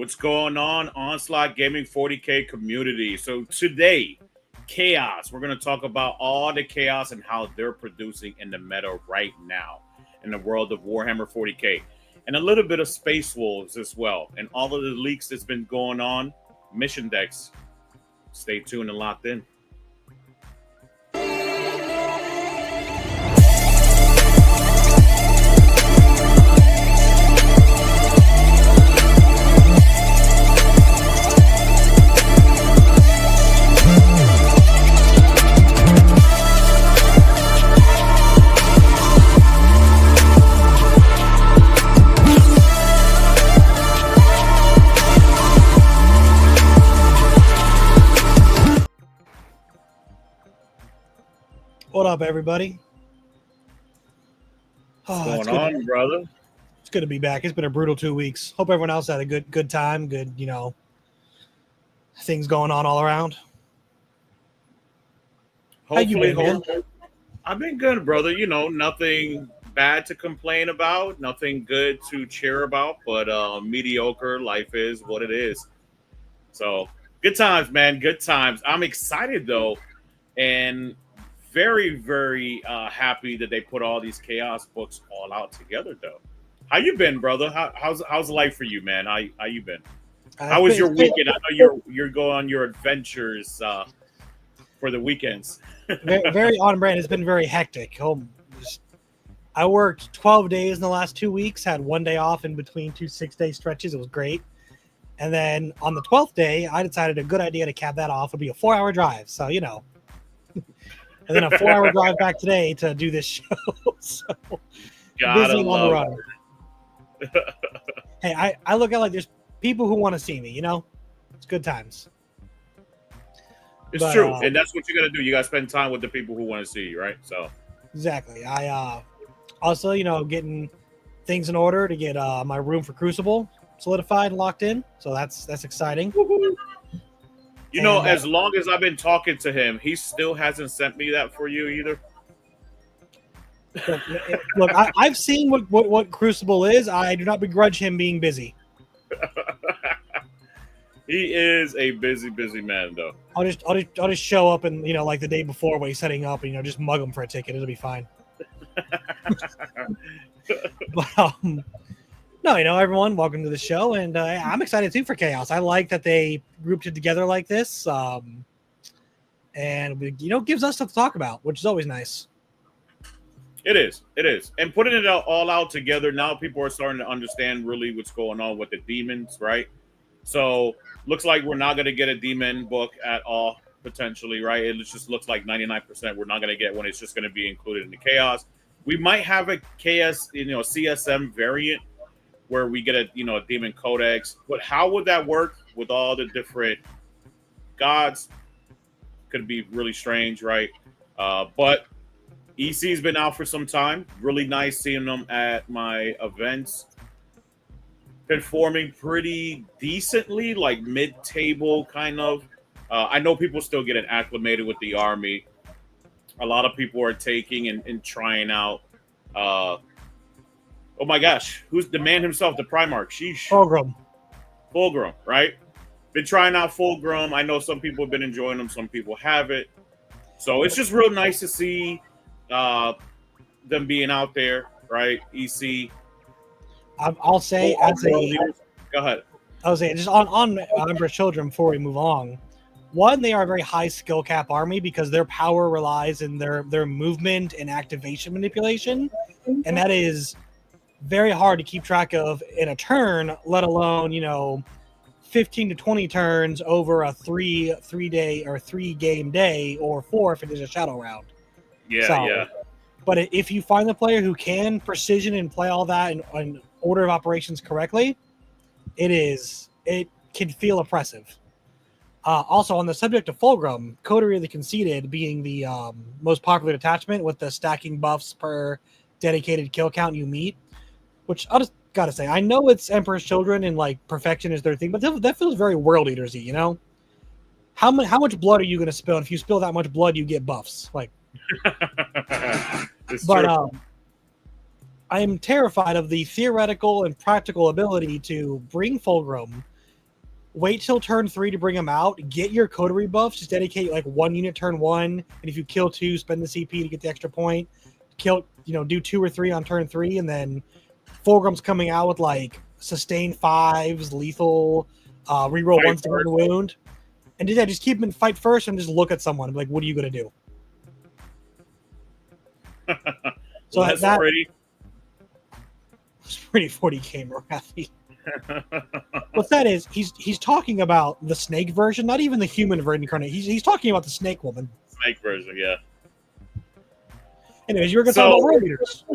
What's going on, Onslaught Gaming 40K community? So today, Chaos. We're going to talk about all the chaos and how they're producing in the meta right now in the world of Warhammer 40K. And a little bit of Space Wolves as well. And all of the leaks that's been going on, mission decks. Stay tuned and locked in. What up, everybody? What's going on, brother? It's good to be back. It's been a brutal 2 weeks. Hope everyone else had a good time. Good, things going on all around. Hopefully, I've been good, brother. Nothing bad to complain about, nothing good to cheer about, but mediocre. Life is what it is. So, good times, man. Good times. I'm excited though, and very, very happy that they put all these chaos books all out together, though. How you been, brother? How's life for you, man? How you been? How was your weekend? I know you're going on your adventures for the weekends. Very on brand. It's been very hectic. I worked 12 days in the last 2 weeks. Had 1 day off in between 2 6-day stretches. It was great. And then on the 12th day, I decided a good idea to cap that off would be a 4-hour drive. So and then a 4-hour drive back today to do this show. So busy on the run. Hey, I look at like there's people who want to see me, It's good times. It's true. And that's what you got to do. You got to spend time with the people who want to see you, right? So exactly. I also, getting things in order to get my room for Crucible solidified and locked in. So that's exciting. As long as I've been talking to him, he still hasn't sent me that for you either. Look, I've seen what Crucible is. I do not begrudge him being busy. He is a busy man, though. I'll just show up and like the day before when he's setting up, and just mug him for a ticket. It'll be fine. But no, everyone, welcome to the show, and I'm excited too for Chaos. I like that they grouped it together like this, and gives us stuff to talk about, which is always nice. It is, and putting it all out together now, people are starting to understand really what's going on with the demons, right? So looks like we're not going to get a demon book at all potentially, right? It just looks like 99% we're not going to get one. It's just going to be included in the Chaos. We might have a Chaos, CSM variant, where we get a demon codex, but how would that work with all the different gods? Could be really strange, right? But EC's been out for some time. Really nice seeing them at my events. Performing pretty decently, like mid-table kind of. I know people still getting acclimated with the army. A lot of people are taking and trying out oh my gosh, who's the man himself, the Primarch? Sheesh. Fulgrim, right? Been trying out Fulgrim. I know some people have been enjoying them, some people haven't. So it's just real nice to see them being out there, right? EC. I'll say go ahead. I'll say just on Emperor's Children before we move on. One, they are a very high skill cap army because their power relies in their movement and activation manipulation, and that is very hard to keep track of in a turn, let alone 15 to 20 turns over a three day or 3 game day, or 4 if it is a shadow round. Yeah. But if you find the player who can precision and play all that in order of operations correctly, it can feel oppressive. Also, on the subject of Fulgrim, Coterie of the Conceited being the most popular detachment with the stacking buffs per dedicated kill count you meet, which I just gotta say, I know it's Emperor's Children and like perfection is their thing, but that feels very World Eaters-y, How much blood are you going to spill? And if you spill that much blood, you get buffs. I am terrified of the theoretical and practical ability to bring Fulgrim wait till turn 3 to bring them out. Get your coterie buffs. Just dedicate like 1 unit turn 1, and if you kill 2, spend the CP to get the extra point. Kill, do 2 or 3 on turn 3, and then Fulgrim's coming out with like sustain 5s, lethal, reroll Fight 1 to hit the wound, and just keep them in fight first, and just look at someone and be like, what are you gonna do? So that's that pretty. It's pretty 40k Morathi. What's that is, he's talking about the snake version, not even the human version incarnate. He's talking about the snake woman. Snake version, yeah. Anyways, you were going to talk about world leaders.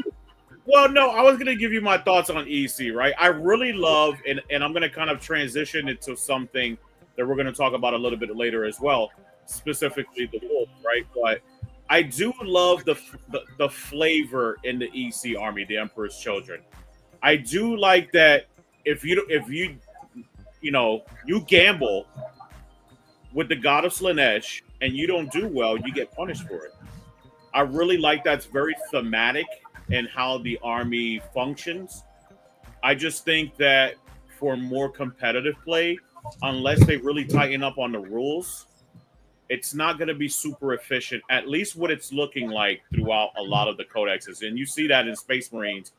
Well, no, I was going to give you my thoughts on EC, right? I really love, and I'm going to kind of transition into something that we're going to talk about a little bit later as well, specifically the wolf, right? But I do love the flavor in the EC army, the Emperor's Children. I do like that if you gamble with the God of Slaanesh and you don't do well, you get punished for it. I really like that's very thematic in how the army functions. I just think that for more competitive play, unless they really tighten up on the rules, it's not going to be super efficient, at least what it's looking like throughout a lot of the codexes. And you see that in Space Marines.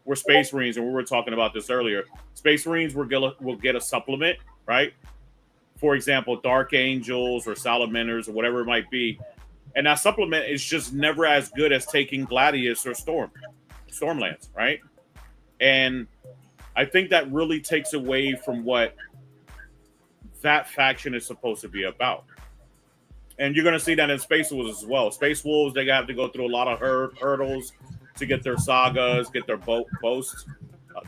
We're Space Marines, and we were talking about this earlier. Space Marines will get a supplement, right? For example, Dark Angels or Salamanders or whatever it might be. And that supplement is just never as good as taking Gladius or Stormlands, right? And I think that really takes away from what that faction is supposed to be about. And you're going to see that in Space Wolves as well. Space Wolves, they have to go through a lot of hurdles to get their sagas, get their boasts,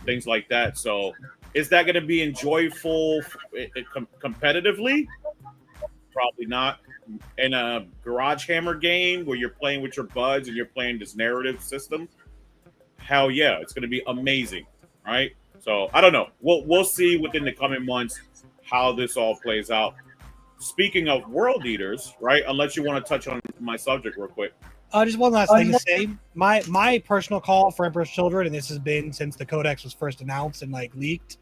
things like that. So is that going to be enjoyable competitively? Probably not. In a Garage Hammer game where you're playing with your buds and you're playing this narrative system, hell yeah, it's going to be amazing, right? So I don't know. We'll see within the coming months how this all plays out. Speaking of world eaters, right? Unless you want to touch on my subject real quick. Just one last thing to say. My personal call for Emperor's Children, and this has been since the Codex was first announced and like leaked.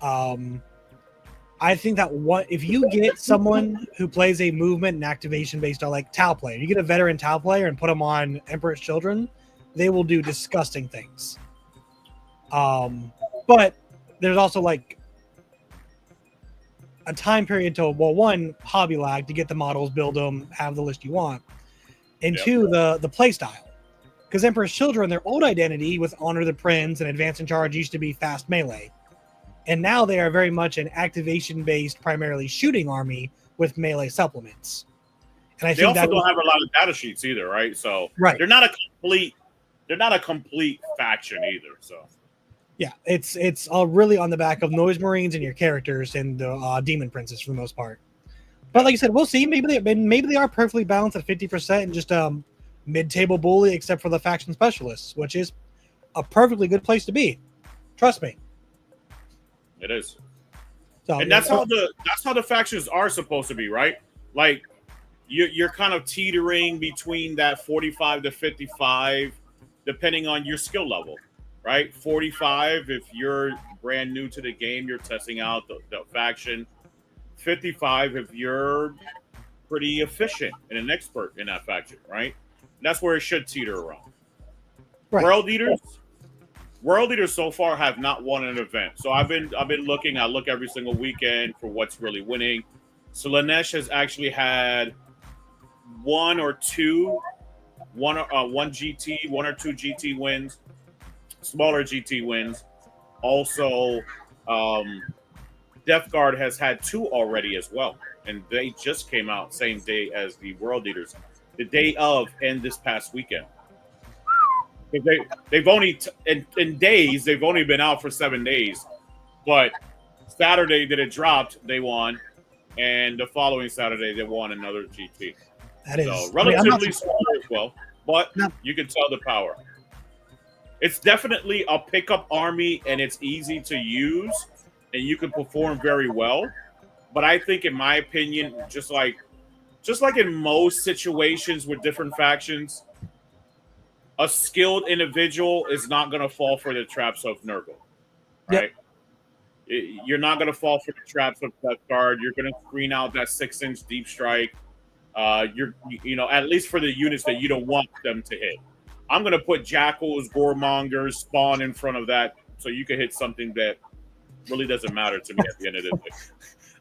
I think that if you get someone who plays a movement and activation based on like Tau player, you get a veteran Tau player and put them on Emperor's Children, they will do disgusting things. But there's also like a time period to, well, one, hobby lag to get the models, build them, have the list you want, and two, the play style. Because Emperor's Children, their old identity with Honor the Prince and Advance and Charge used to be fast melee. And now they are very much an activation-based, primarily shooting army with melee supplements. And I think they also don't have a lot of data sheets either, right? So they're not a complete faction either. So yeah, it's really on the back of Noise Marines and your characters and the Demon Princes for the most part. But like I said, we'll see. Maybe they are perfectly balanced at 50% and just mid-table bully, except for the faction specialists, which is a perfectly good place to be. Trust me. It is. So, and that's how the factions are supposed to be, right? Like you're kind of teetering between that 45 to 55, depending on your skill level, right? 45, if you're brand new to the game, you're testing out the faction. 55, if you're pretty efficient and an expert in that faction, right? That's where it should teeter around. Right. World Eaters so far have not won an event. So I've been looking. I look every single weekend for what's really winning. Slaanesh has actually had one or two GT wins, smaller GT wins. Also, Death Guard has had 2 already as well, and they just came out same day as the World Eaters, the day of and this past weekend. They've only in days they've only been out for 7 days, but Saturday that it dropped they won, and the following Saturday they won another GT. That is relatively small as well, but you can tell the power. It's definitely a pickup army, and it's easy to use, and you can perform very well. But I think, in my opinion, just like in most situations with different factions, a skilled individual is not going to fall for the traps of Nurgle, right? You're not going to fall for the traps of Death Guard. You're going to screen out that 6-inch deep strike. At least for the units that you don't want them to hit. I'm going to put Jackals, Goremongers, Spawn in front of that so you can hit something that really doesn't matter to me at the end of the day.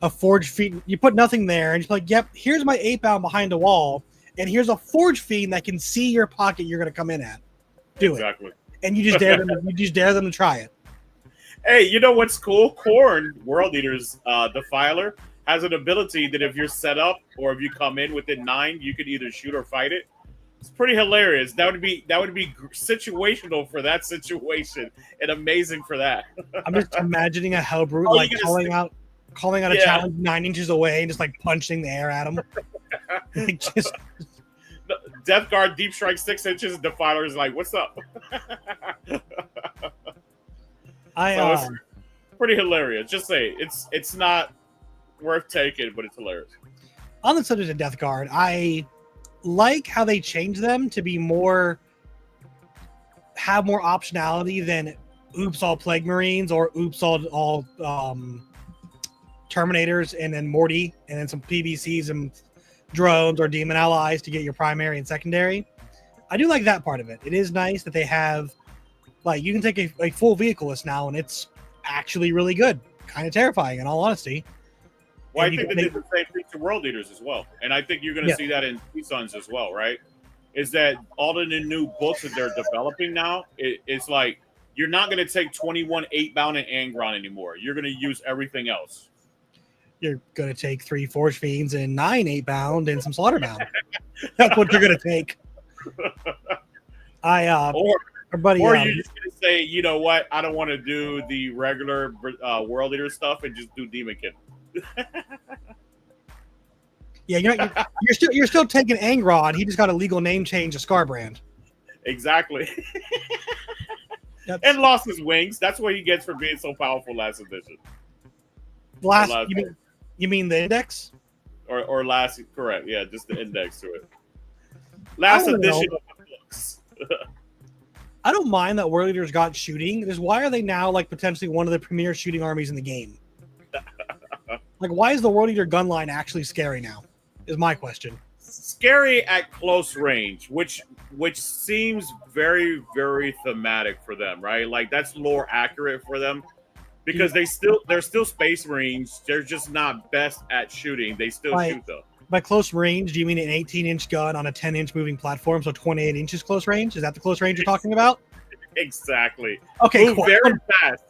A Forge Fiend, you put nothing there, and you're like, yep, here's my 8-bound behind a wall, and here's a Forge Fiend that can see your pocket you're going to come in at. Do exactly. it. And you just dare them. You just dare them to try it. Hey, you know what's cool? Khorne, World Eater's Defiler, has an ability that if you're set up or if you come in within 9, you can either shoot or fight it. It's pretty hilarious. That would be situational for that situation and amazing for that. I'm just imagining a Hellbrute like calling out a challenge 9 inches away and just like punching the air at him. Like, just Death Guard, Deep Strike 6 inches, Defiler is like, what's up? It's pretty hilarious. Just say it's not worth taking, but it's hilarious. On the subject of Death Guard, I like how they changed them to be have more optionality than oops all Plague Marines or oops all Terminators and then Morty and then some PBCs and drones or demon allies to get your primary and secondary. I do like that part of it. It is nice that they have, like, you can take a full vehicleist now and it's actually really good. Kind of terrifying in all honesty. Well, I think they did the same thing to World Eaters as well. And I think you're going to see that in Seasons as well, right? Is that all of the new books that they're developing now, it's like you're not going to take 21 8-bound and Angron anymore. You're going to use everything else. You're going to take 3 Forge Fiends and 9 8-bound and some Slaughterbound. That's what you're going to take. Or you're just going to say, you know what? I don't want to do the regular World Eater stuff and just do Demon Kid. Yeah, you're still taking Angron. He just got a legal name change to Scarbrand. Exactly. And lost his wings. That's what he gets for being so powerful last edition. You mean the index? Or last, correct. Yeah, just the index to it. Last edition of the books. I don't mind that World Eaters got shooting. Just why are they now like potentially one of the premier shooting armies in the game? Like, why is the World Eater gun line actually scary now? Is my question. Scary at close range, which seems very, very thematic for them, right? Like that's lore accurate for them because they're still Space Marines. They're just not best at shooting. They still shoot though. By close range, do you mean an 18-inch gun on a 10-inch moving platform? So 28 inches close range? Is that the close range you're talking about? Exactly. Okay, move cool. Very fast.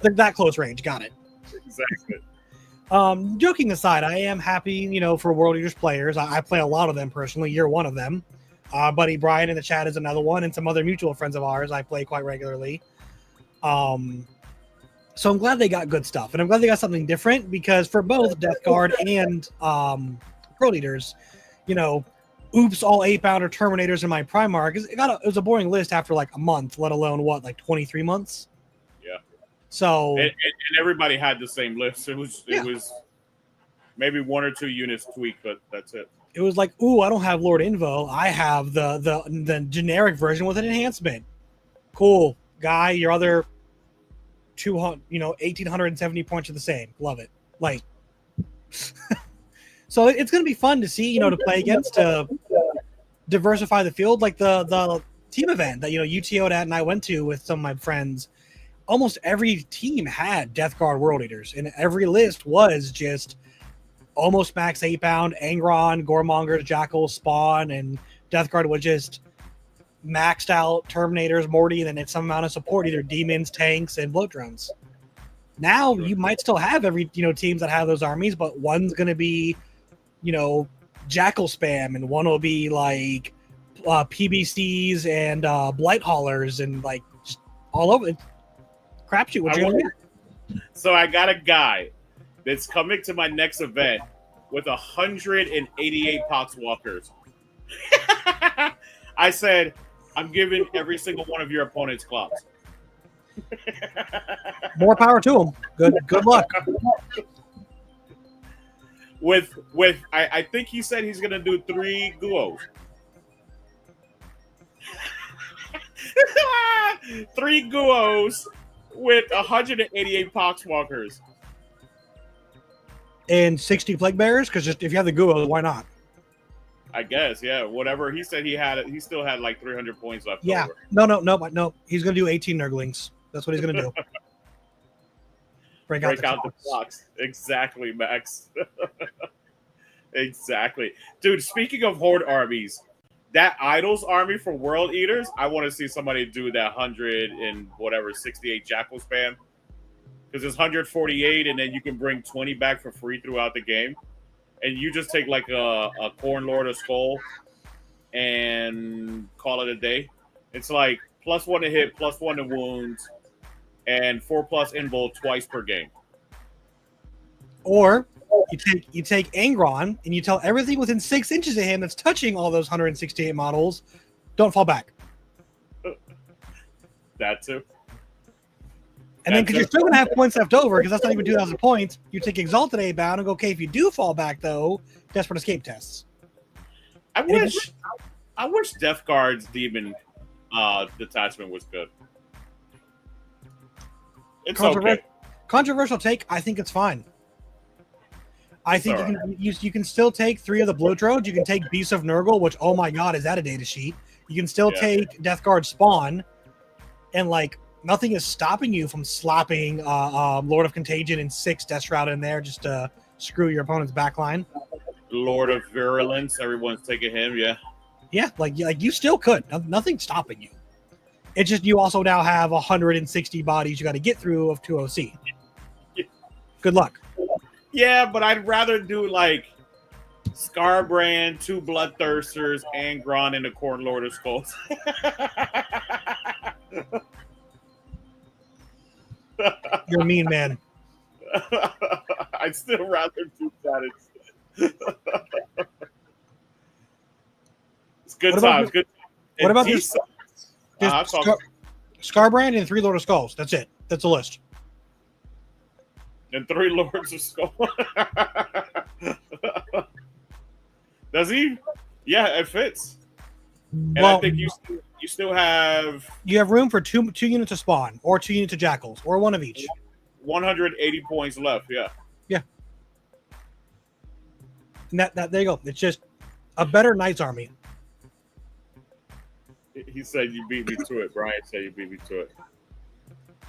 That close range. Got it. Exactly. Joking aside, I am happy, for World Eaters players. I play a lot of them personally. You're one of them. Buddy Brian in the chat is another one, and some other mutual friends of ours I play quite regularly. So I'm glad they got good stuff, and I'm glad they got something different because for both Death Guard and World Eaters, oops, all 8-pounder Terminators in my Primarch. It was a boring list after like a month, let alone 23 months. Yeah. So and everybody had the same list. It was maybe 1 or 2 units tweaked, but that's it. It was like, ooh, I don't have Lord Invo. I have the generic version with an enhancement. Cool, guy. Your other 1,870 points are the same. Love it. Like, so it's going to be fun to see, to play against, to diversify the field, like the team event that you TO'd at and I went to with some of my friends. Almost every team had Death Guard World Eaters, and every list was just almost max 8-pound, Angron, Goremongers, Jackals, Spawn, and Death Guard was just maxed out Terminators, Morty, and then it's some amount of support, either demons, tanks, and bloat drones. Now you might still have every teams that have those armies, but one's going to be Jackal spam, and one will be like PBCs and Blight haulers, and like just all over. Crapshoot. What you gonna do? So I got a guy that's coming to my next event with 188 Poxwalkers. I said, I'm giving every single one of your opponents clocks. More power to them. Good luck. I think he said he's gonna do 3 Guos. 3 Guos with 188 poxwalkers. And 60 plague bearers, because just if you have the Guo, why not? I guess, yeah. Whatever he said, he still had like 300 points left Yeah. over. No. He's gonna do 18 Nurglings. That's what he's gonna do. Break out the clocks. Exactly, Max. Exactly, dude. Speaking of horde armies, that idols army for world eaters, I want to see somebody do that 100 and whatever 68 jackal spam, because it's 148, and then you can bring 20 back for free throughout the game. And you just take like a Khorne Lord of Skull and call it a day. It's like +1 to hit, +1 to wounds, and 4+ invul twice per game. Or you take Angron and you tell everything within 6 inches of him that's touching all those 168 models, don't fall back. That too. And then, because you're still going to have points left over, because that's not even 2,000 points, you take Exalted A-Bound and go, okay, if you do fall back, though, Desperate Escape tests. I wish Death Guard's demon detachment was good. It's okay. Controversial take, I think it's fine. I think you can still take 3 of the Bloatroads. You can take Beast of Nurgle, which, oh my god, is that a data sheet? You can still take Death Guard Spawn, and, like, nothing is stopping you from slapping Lord of Contagion and 6 Death Shroud in there just to screw your opponent's backline. Lord of Virulence, everyone's taking him, yeah. Yeah, like you still could. Nothing's stopping you. It's just you also now have 160 bodies you got to get through of 2 OC. Good luck. Yeah, but I'd rather do like Scarbrand, 2 Bloodthirsters, Angron, and the Khorne Lord of Skulls. You're a mean man. I'd still rather do that instead. It's good times. Good. What about this? Scarbrand and 3 Lord of Skulls. That's it. That's the list. And 3 Lords of Skull. Does he? Yeah, it fits. And I think you still have... You have room for two units of Spawn, or 2 units of Jackals, or 1 of each. 180 points left, yeah. Yeah. And that there you go. It's just a better Knights army. He said you beat me to it. Brian said you beat me to it.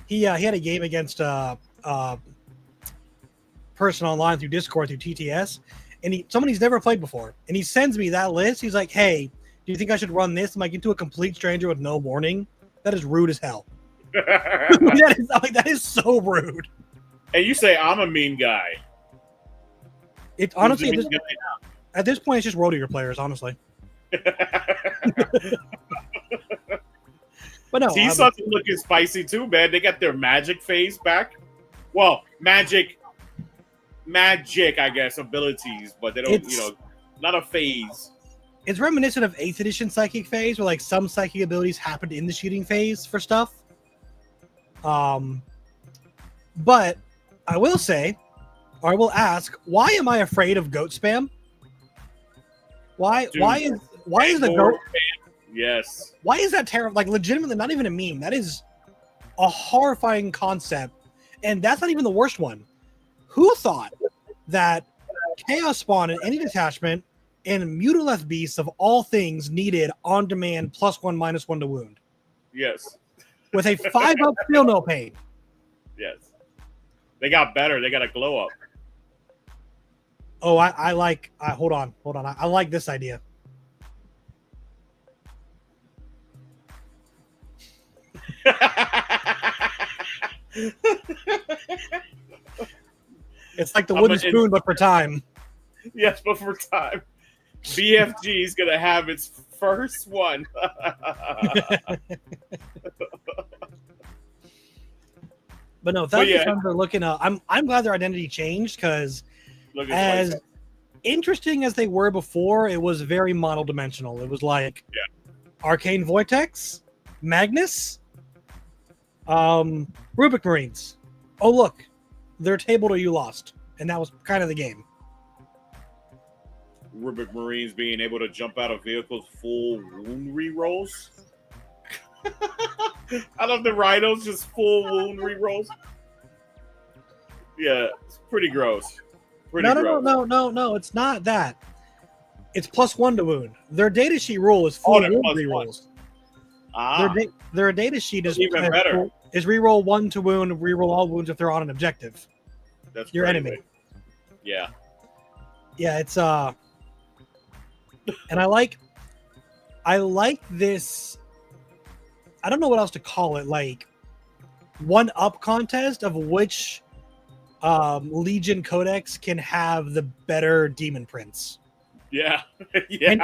He had a game against person online through Discord, through TTS, and someone he's never played before. And he sends me that list. He's like, hey, do you think I should run this? I'm like, into a complete stranger with no warning? That is rude as hell. that is so rude. And you say I'm a mean guy. It honestly, at this point, it's just World Eater players, honestly. But no, T-Suns looking spicy too, man. They got their magic phase back. Well, magic, I guess, abilities, but they don't, not a phase. It's reminiscent of 8th edition Psychic phase, where like some psychic abilities happened in the shooting phase for stuff. But I will say, or I will ask, why am I afraid of goat spam? Why is the goat? Yes. Why is that terrible? Like, legitimately, not even a meme. That is a horrifying concept, and that's not even the worst one. Who thought that Chaos Spawn in any detachment and Mutileth Beasts of all things needed on-demand +1/-1 to wound? Yes. With a 5-up, still no pain. Yes. They got better. They got a glow up. Oh, I like. Hold on. I like this idea. It's like the wooden spoon, but for time. Yes, but for time. BFG is gonna have its first one. But no, that's what we're looking at. I'm glad their identity changed, because as interesting as they were before, it was very monodimensional. It was like Arcane Vortex, Magnus, Rubik Marines. Oh, look, they're tabled or you lost. And that was kind of the game. Rubik Marines being able to jump out of vehicles full wound rerolls. I love the rhinos just full wound rerolls. Yeah, it's pretty gross. Pretty gross. No. It's not that. It's +1 to wound. Their data sheet rule is full wound rerolls. Their data sheet is even better. Is reroll 1 to wound, reroll all wounds if they're on an objective. That's your crazy. enemy. Yeah. Yeah, it's and I like this. I don't know what else to call it. Like 1-up contest of which Legion Codex can have the better demon prints. Yeah. Yeah. And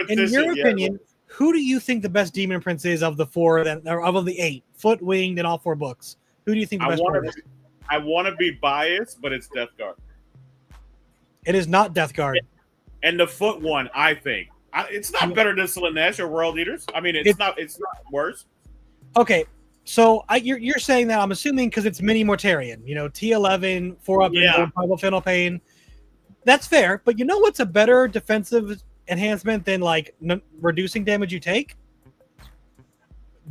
in your opinion, who do you think the best demon prince is of the 4 that or of the 8 foot winged in all 4 books? Who do you think the best one is? I want to be biased, but it's Death Guard. It is not Death Guard. And the foot one, I think, it's not better than Slanesh or World Eaters. I mean, it's not worse. Okay, so you're saying that, I'm assuming, because it's mini Mortarion. You know, T11, 4-up, Bible Fennel Pain. That's fair, but you know what's a better defensive enhancement than like reducing damage you take?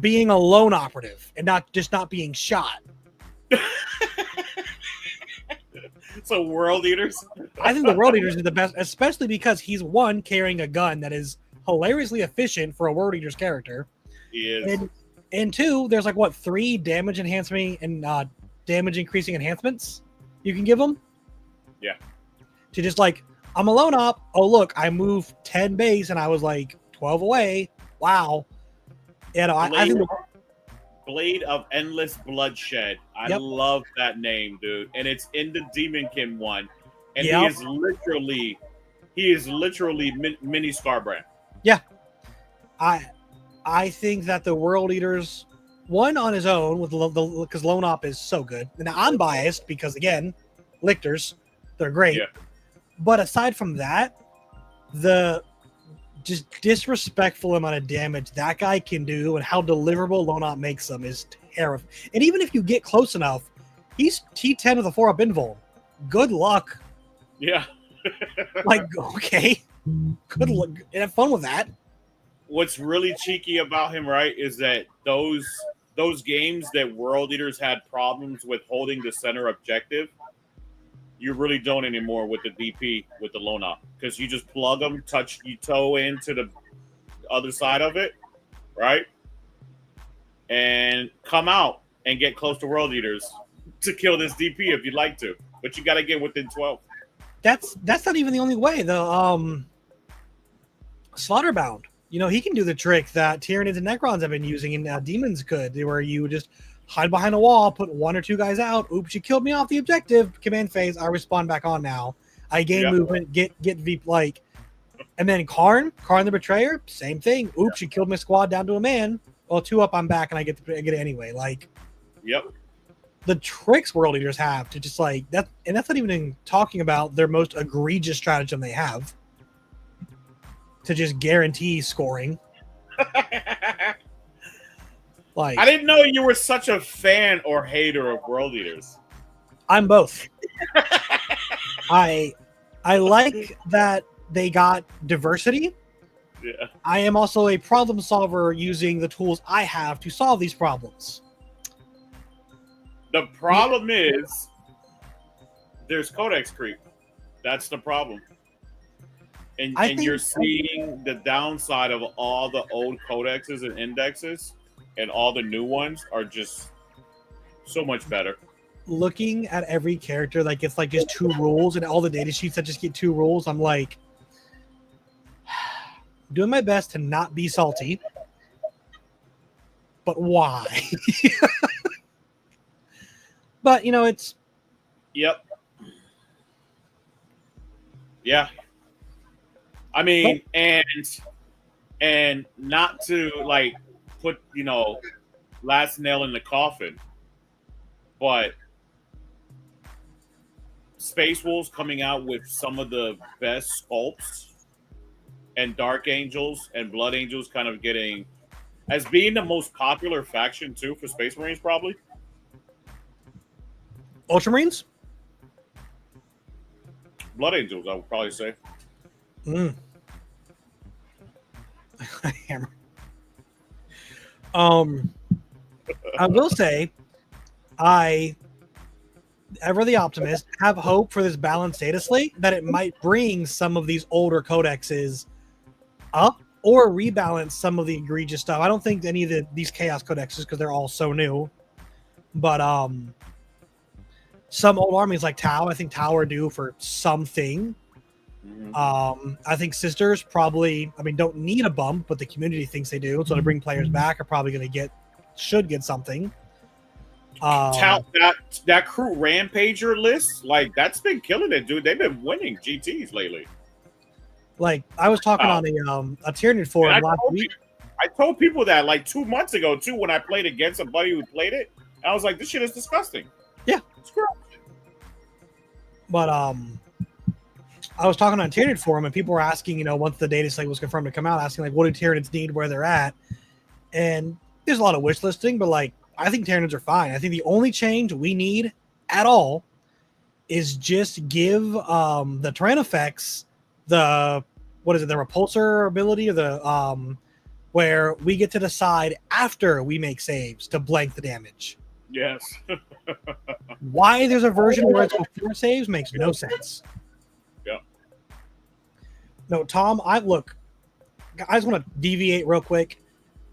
Being a lone operative and not being shot. So World Eaters? I think the World Eaters is the best, especially because he's carrying a gun that is hilariously efficient for a World Eaters character. He is. And 2, there's like 3 damage enhancement and damage increasing enhancements you can give them. Yeah. To just like, I'm a lone op. Oh look, I moved 10 base and I was like 12 away. Wow. You know, I think Blade of Endless Bloodshed. I love that name, dude. And it's in the Demonkin one. And he is literally mini Scarbrand. Yeah. I think that the World Eaters, one on his own, with because Lone Op is so good. Now I'm biased because again, Lictors, they're great. Yeah. But aside from that, the just disrespectful amount of damage that guy can do and how deliverable Lone Op makes them is terrifying. And even if you get close enough, he's T10 with a 4-up invul. Good luck. Yeah. Like, okay. Good luck. Have fun with that. What's really cheeky about him, right, is that those games that World Eaters had problems with holding the center objective, you really don't anymore with the DP, with the Lone Op. Because you just plug them, you toe into the other side of it, right? And come out and get close to World Eaters to kill this DP if you'd like to. But you got to get within 12. That's not even the only way. The Slaughterbound, you know, he can do the trick that Tyranids and Necrons have been using, and Demons could, where you just hide behind a wall, put 1 or 2 guys out. Oops, you killed me off the objective. Command phase. I respawn back on now. I gain movement. Get Veep like, and then Khorne the Betrayer, same thing. Oops, you killed my squad down to a man. Well, 2 up, I'm back, and I get it anyway. Like, the tricks World Eaters have to just like that, and that's not even talking about their most egregious stratagem they have to just guarantee scoring. Like, I didn't know you were such a fan or hater of World Eaters. I'm both. I like that they got diversity. Yeah. I am also a problem solver using the tools I have to solve these problems. The problem is there's codex creep. That's the problem. And you're seeing the downside of all the old codexes and indexes, and all the new ones are just so much better. Looking at every character that gets like just 2 rules, and all the data sheets that just get 2 rules, I'm like doing my best to not be salty. But why? But you know, it's yeah. I mean, and not to like put, you know, last nail in the coffin, but Space Wolves coming out with some of the best sculpts, and Dark Angels and Blood Angels kind of getting as being the most popular faction too for Space Marines, probably. Ultramarines? Blood Angels, I would probably say. Hammer. I will say, I, ever the optimist, have hope for this balanced data slate that it might bring some of these older codexes up or rebalance some of the egregious stuff. I don't think any of these Chaos Codexes, because they're all so new, but some old armies like Tau, I think Tau are due for something. I think Sisters probably, don't need a bump, but the community thinks they do. So to bring players back are probably going to should get something. That crew Rampager list, like that's been killing it, dude. They've been winning GTs lately. Like I was talking on a Tyranid forum last week. I told people that like 2 months ago too when I played against somebody who played it. I was like, this shit is disgusting. Yeah, it's gross. But I was talking on a Tyranid forum and people were asking, once the data slate was confirmed to come out, asking like, what do Tyranids need, where they're at, and there's a lot of wish listing, but like I think Tyranids are fine. I think the only change we need at all is just give the Tyran effects the repulsor ability, or the where we get to decide after we make saves to blank the damage. Yes. Why there's a version where it's before saves makes no sense. Yeah. No, Tom, I just want to deviate real quick.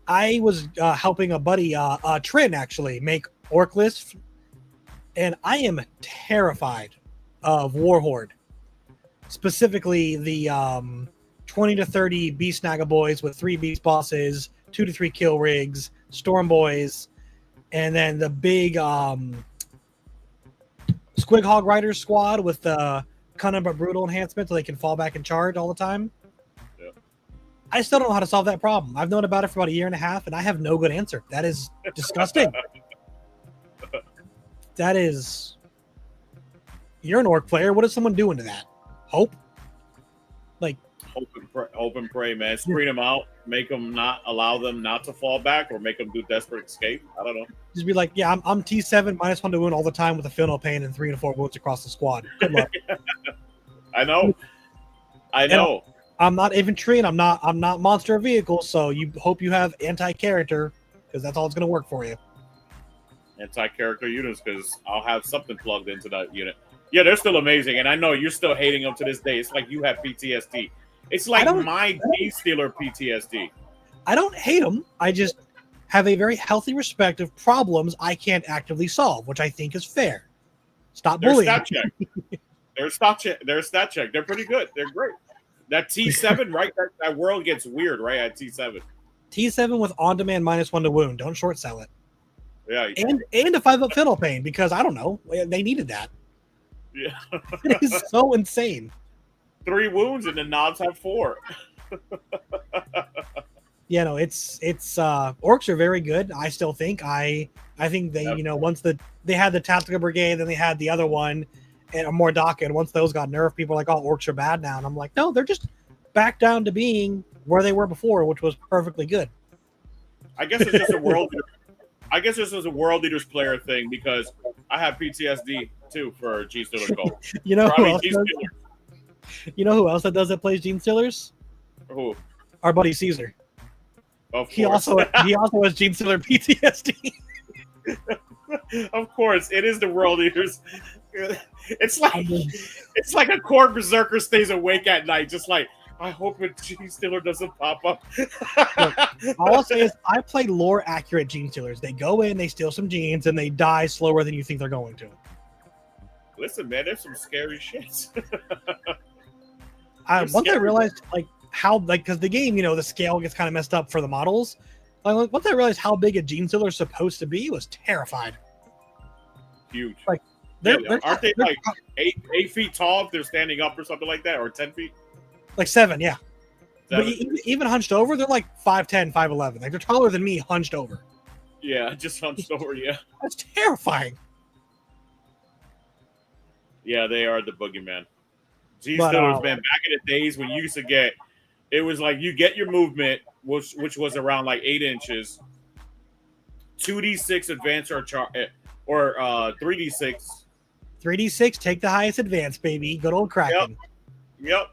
I was helping a buddy, Trin, actually, make orc lists, and I am terrified of Warhorde. Specifically, the 20 to 30 Beast Naga boys with 3 Beast bosses, 2 to 3 kill rigs, Storm boys, and then the big Squig Hog Riders squad with the Cunning but Brutal enhancement so they can fall back and charge all the time. Yeah. I still don't know how to solve that problem. I've known about it for about a year and a half, and I have no good answer. That is disgusting. That is... You're an orc player. What is someone doing to that? Hope? Like... Hope and pray, man. Screen them out. Make them not allow them not to fall back, or make them do desperate escape. I don't know. Just be like, yeah, I'm T7 -1 to wound all the time with a feel no pain and 3 to 4 wounds across the squad. Good luck. I know. I'm not infantry and I'm not monster vehicle, so you hope you have anti-character, because that's all it's going to work for you. Anti-character units, because I'll have something plugged into that unit. Yeah, they're still amazing, and I know you're still hating them to this day. It's like you have PTSD. It's like my D-Stealer PTSD. I don't hate them. I just have a very healthy respect of problems I can't actively solve, which I think is fair. Stop bullying. Stat check. They're stat check. They're pretty good. They're great. That T7, right? That world gets weird, right? At T7. T7 with on-demand -1 to wound. Don't short sell it. Yeah. And a 5-up fiddle pain, because I don't know. They needed that. Yeah. It is so insane. 3 wounds and the knobs have 4. Yeah, no, it's orcs are very good. I still think I think they, once they had the tactical brigade, then they had the other one and a Mordaka, and once those got nerfed, people are like, oh, orcs are bad now. And I'm like, no, they're just back down to being where they were before, which was perfectly good. I guess it's just a world. I guess this is a World Eaters player thing, because I have PTSD too for Gene Stealer Gold. You know who else that does that plays Gene Stealers? Who? Our buddy Caesar. He also has Gene Stealer PTSD. Of course, it is the World Eaters. It's like a Khorne berserker stays awake at night, just like, I hope a Gene Stealer doesn't pop up. Look, all I'll say is I play lore accurate Gene Stealers. They go in, they steal some genes, and they die slower than you think they're going to. Listen, man, there's some scary shit. Once I realized because the game, the scale gets kind of messed up for the models. Like, once I realized how big a Gene Stealer is supposed to be, I was terrified. Huge. Like, aren't they like 8 feet tall if they're standing up or something like that, or 10 feet? Like 7, yeah. 7? But even hunched over, they're like 5'10", 5'11". Like, they're taller than me hunched over. Yeah, just hunched over, yeah. That's terrifying. Yeah, they are the boogeyman. G-Stealers, man, back in the days when you used to get, it was like you get your movement, which was around like 8 inches, 2d6 advance or 3d6. 3d6, take the highest advance, baby. Good old Kraken. Yep.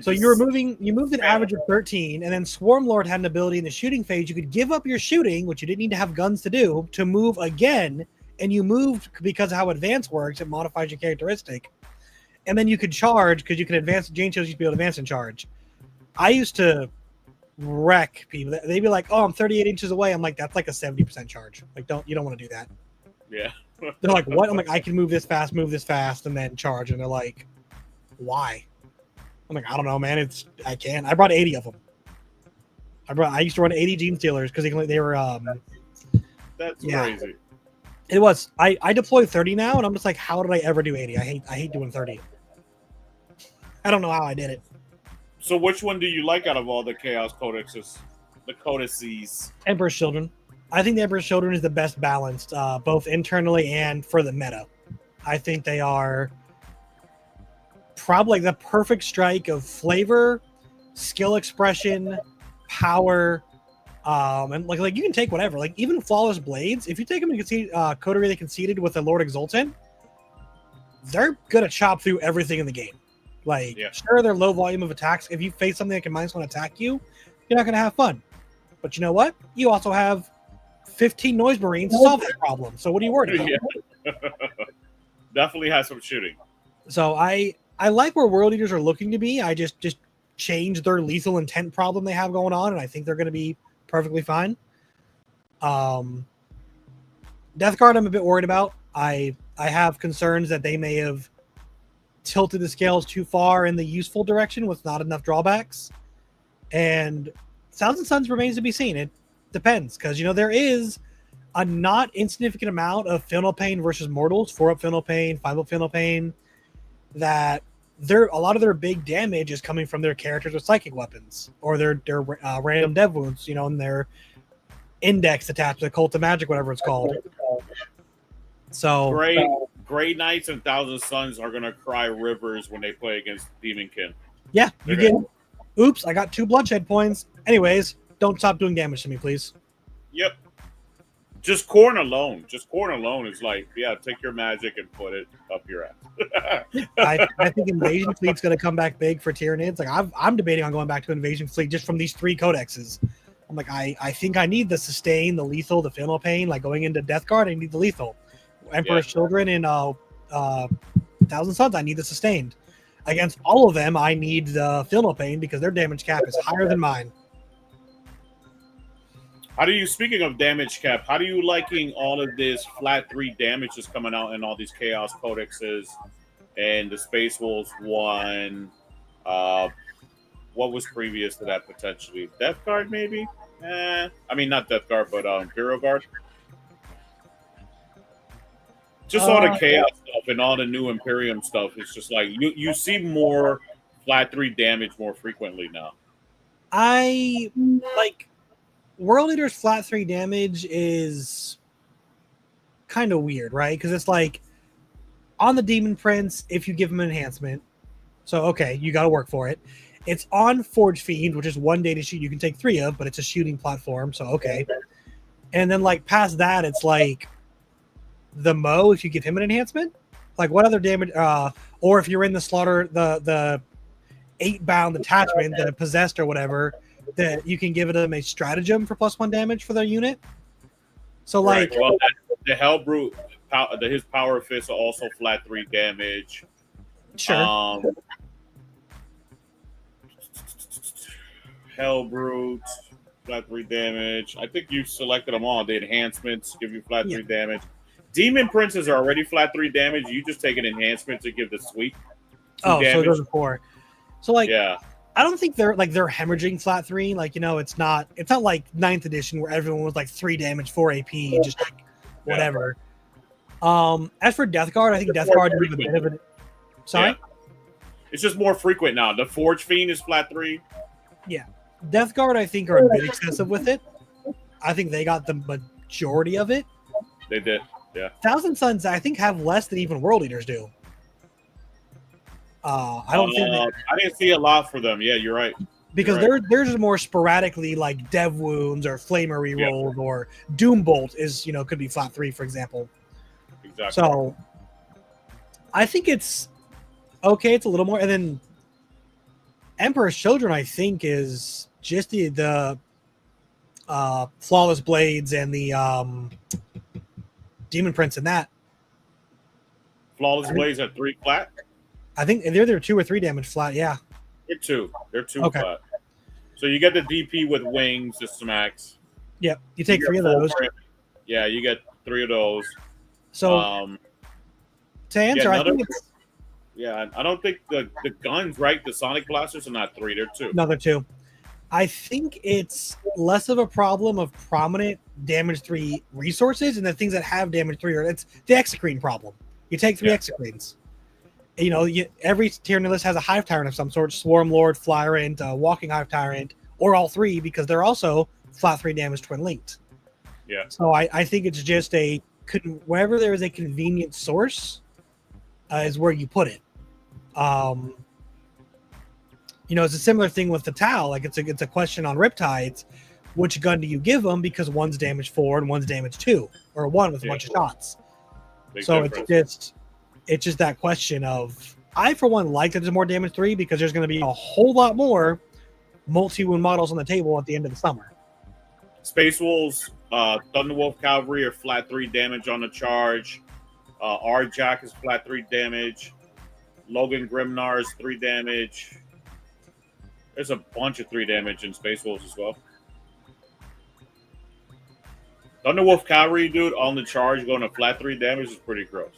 So you moved an average of 13, and then Swarmlord had an ability in the shooting phase. You could give up your shooting, which you didn't need to have guns to do, to move again, and you moved because of how advance works. It modifies your characteristic, and then you could charge because you could advance. Jane chose you to be able to advance and charge. I used to wreck people. They'd be like, "Oh, I'm 38 inches away." I'm like, "That's like a 70% charge. Like, you don't want to do that." Yeah. They're like, "What?" I'm like, "I can move this fast, and then charge." And they're like, "Why?" I'm like, "I don't know, man. I can." I brought 80 of them. I used to run 80 Gene Stealers because they were. That's crazy. It was. I deploy 30 now, and I'm just like, how did I ever do 80? I hate doing 30. I don't know how I did it. So which one do you like out of all the Chaos Codices? The Codices. Emperor's Children. I think the Emperor's Children is the best balanced, both internally and for the meta. I think they are probably like the perfect strike of flavor, skill expression, power, and like you can take whatever. Like even Flawless Blades, if you take them and concede, Coterie they conceded with the Lord Exultant, they're gonna chop through everything in the game. Like sure, they're low volume of attacks. If you face something that can -1 attack you, you're not gonna have fun. But you know what? You also have 15 Noise Marines to solve that problem. So what are you worried about? Yeah. Definitely has some shooting. So I like where World Eaters are looking to be. I just changed their lethal intent problem they have going on, and I think they're going to be perfectly fine. Death Guard I'm a bit worried about. I have concerns that they may have tilted the scales too far in the useful direction with not enough drawbacks. And Thousand Suns remains to be seen. It depends, because there is a not insignificant amount of Feel Pain versus Mortals, 4-up Feel Pain, 5-up Feel Pain, that a lot of their big damage is coming from their characters with psychic weapons or their random dev wounds, and their index attached to the Cult of Magic, whatever it's called. So Grey Knights and Thousand Suns are gonna cry rivers when they play against Demonkin. Yeah, oops, I got 2 bloodshed points. Anyways, don't stop doing damage to me, please. Yep. Just Khorne alone is like, take your magic and put it up your ass. I think Invasion Fleet's going to come back big for Tyranids. Like I'm debating on going back to Invasion Fleet just from these 3 codexes. I'm like, I think I need the sustain, the lethal, the Feel Pain. Like going into Death Guard, I need the lethal. Emperor's Children and Thousand Suns, I need the sustained. Against all of them, I need the Feel Pain because their damage cap is higher than mine. Speaking of damage cap, how do you liking all of this flat 3 damage that's coming out in all these Chaos Codexes and the Space Wolves 1? What was previous to that potentially? Death Guard, maybe? I mean, not Death Guard, but Imperial Guard. Just all the Chaos stuff and all the new Imperium stuff. It's just like you see more flat 3 damage more frequently now. I like World Eater's flat 3 damage is kind of weird, right? Because it's like on the Demon Prince, if you give him an enhancement, so okay, you got to work for it. It's on Forge Fiend, which is 1 day to shoot. You can take 3 of, but it's a shooting platform, so okay. And then like past that, it's like the Mo, if you give him an enhancement, like what other damage? Or if you're in the slaughter, the 8-bound attachment, the possessed or whatever, that you can give them a stratagem for +1 damage for their unit. So like, right. Well, the Hellbrute, his power fists are also flat 3 damage. Sure. Hellbrute, flat 3 damage. I think you selected them all. The enhancements give you flat 3 damage. Demon Princes are already flat 3 damage. You just take an enhancement to give the sweep. So it goes to 4. So like, yeah. I don't think they're hemorrhaging flat 3. Like, it's not like 9th edition where everyone was like 3 damage, 4 AP, just like whatever. As for Death Guard, I think Death Guard is a bit of a. Sorry? Yeah. It's just more frequent now. The Forge Fiend is flat 3. Yeah. Death Guard, I think, are a bit excessive with it. I think they got the majority of it. They did, yeah. Thousand Suns, I think, have less than even World Eaters do. I don't think I didn't see a lot for them. Yeah, you're right. Because theirs is more sporadically like dev wounds or flamer rerolls or Doom Bolt is, could be flat 3, for example. Exactly. So I think it's okay. It's a little more, and then Emperor's Children, I think, is just the Flawless Blades and the Demon Prince in that. Flawless Blades at 3 flat? I think they're 2 or 3 damage flat, yeah. They're 2. They're 2 Okay. flat. So you get the DP with wings, the smacks. Yep, you take 3 of full those. print. Yeah, you get 3 of those. So to answer, I think it's... Yeah, I don't think the guns, right? The Sonic Blasters are not 3, they're 2. No, they're 2. I think it's less of a problem of prominent damage 3 resources and the things that have damage 3, or it's the Exocrine problem. You take 3 Exocrines. You know, every tier in the list has a Hive Tyrant of some sort, Swarm Lord, Flyrant, Walking Hive Tyrant, or all 3, because they're also flat 3 damage twin linked. Yeah. So I think it's just wherever there is a convenient source is where you put it. You know, it's a similar thing with the Tau. Like it's a question on Riptides. Which gun do you give them? Because one's damage 4 and one's damage 2, or 1 with a bunch of shots. Big so difference. it's just that question of, I for one like that there's more damage 3 because there's going to be a whole lot more multi-wound models on the table at the end of the summer. Space Wolves, Thunderwolf Cavalry are flat 3 damage on the charge. R-Jack is flat 3 damage. Logan Grimnar is 3 damage. There's a bunch of 3 damage in Space Wolves as well. Thunderwolf Cavalry, dude, on the charge going to flat 3 damage is pretty gross.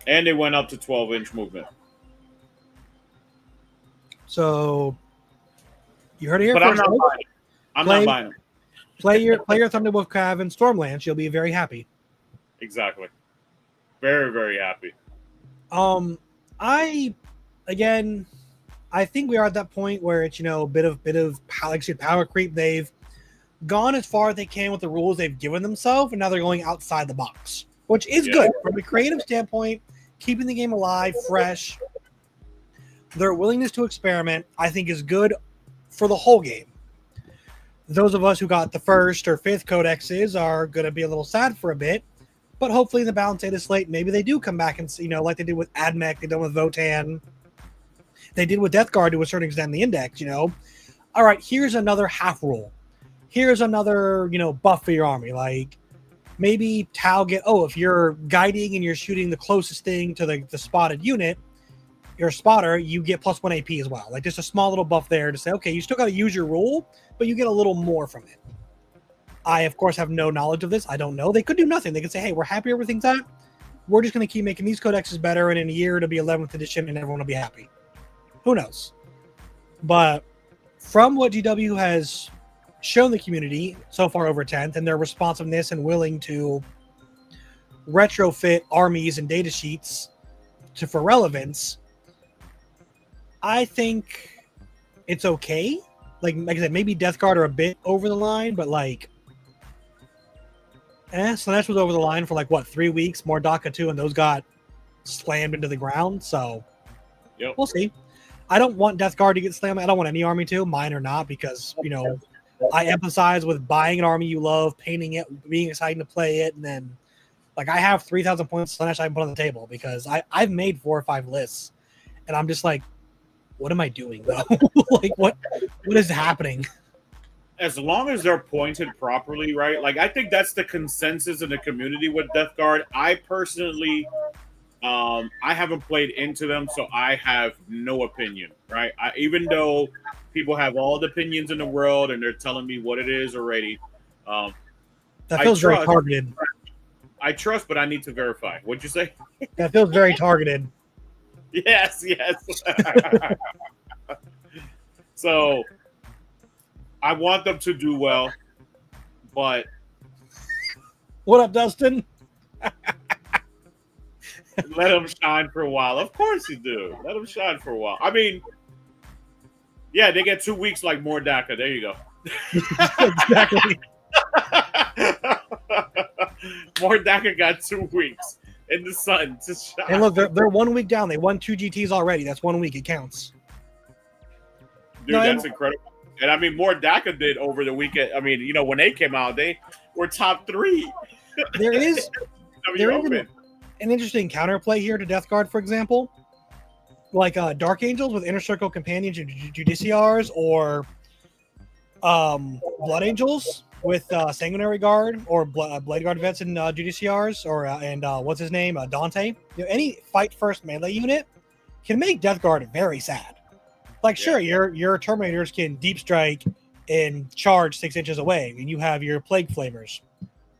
And they went up to 12-inch movement. So you heard it here But first. I'm not buying them. Play your Thunderwolf Cav and Stormlance. You'll be very happy. Exactly. Very, very happy. I think we are at that point where it's, you know, a bit of power creep. They've gone as far as they can with the rules they've given themselves, and now they're going outside the box, which is good from a creative standpoint, keeping the game alive, fresh. Their willingness to experiment, I think, is good for the whole game. Those of us who got the 1st or 5th codexes are going to be a little sad for a bit, but hopefully in the balance data slate, maybe they do come back and, you know, like they did with Admech, they did with Votan, they did with Death Guard to a certain extent in the index, you know. All right, here's another half rule. Here's another, you know, buff for your army. Like maybe Tau if you're guiding and you're shooting the closest thing to the spotted unit, your spotter, you get +1 AP as well. Like just a small little buff there to say, okay, you still got to use your rule, but you get a little more from it. I, of course, have no knowledge of this. I don't know. They could do nothing. They could say, hey, we're happy everything's at. We're just going to keep making these codexes better, and in a year it'll be 11th edition and everyone will be happy. Who knows? But from what GW has shown the community so far over 10th and their responsiveness and willing to retrofit armies and data sheets for relevance, I think it's okay. Like I said, maybe Death Guard are a bit over the line, but like Slanesh was over the line for 3 weeks, more DACA 2, and those got slammed into the ground, so we'll see. I don't want Death Guard to get slammed. I don't want any army to, mine or not, because, you know, I emphasize with buying an army you love, painting it, being excited to play it, and then, like, I have 3,000 points Slanesh I can put on the table because I've made 4 or 5 lists, and I'm just like, what am I doing, though? Like, what is happening? As long as they're pointed properly, right? Like, I think that's the consensus in the community with Death Guard. I personally, I haven't played into them, so I have no opinion, right? Even though people have all the opinions in the world and they're telling me what it is already. That feels very targeted. I trust, but I need to verify. What'd you say? That feels very targeted. Yes. So I want them to do well, but what up, Dustin? let them shine for a while. Of course you do. Let them shine for a while. I mean, yeah, they get 2 weeks like more DACA. There you go. Exactly. More DACA got 2 weeks in the sun to shine. And look, they're 1 week down. They won 2 GTs already. That's 1 week. It counts. Dude, that's incredible. And I mean, more DACA did over the weekend. I mean, you know, when they came out, they were top 3. There is an interesting counterplay here to Death Guard, for example. like Dark Angels with Inner Circle Companions and Judiciars, or Blood Angels with Sanguinary Guard, or Blade Guard vets and Judiciars, or and what's his name, Dante. Any fight first melee unit can make Death Guard very sad. Like, sure, your Terminators can deep strike and charge 6 inches away, and you have your Plague Flamers.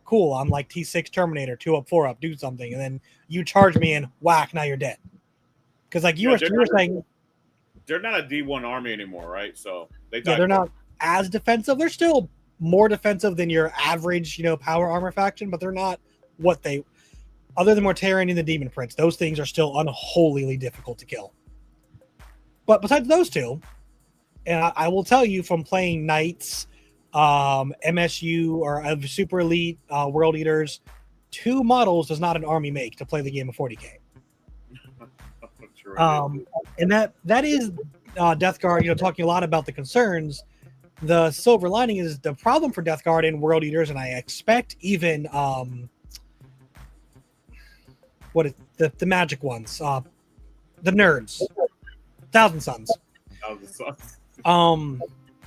Cool, I'm like T6 Terminator, 2 up, 4 up, do something, and then you charge me and whack, now you're dead. Because like you were saying, they're not a D1 army anymore, right? So they're not as defensive. They're still more defensive than your average, power armor faction, but they're not what they. Other than Mortarion and the Demon Prince, those things are still unholily difficult to kill. But besides those two, and I will tell you from playing Knights, MSU, or Super Elite World Eaters, 2 models does not an army make to play the game of 40K. And that is Death Guard, talking a lot about the concerns. The silver lining is the problem for Death Guard and World Eaters, and I expect even the magic ones, the nerds, Thousand Suns.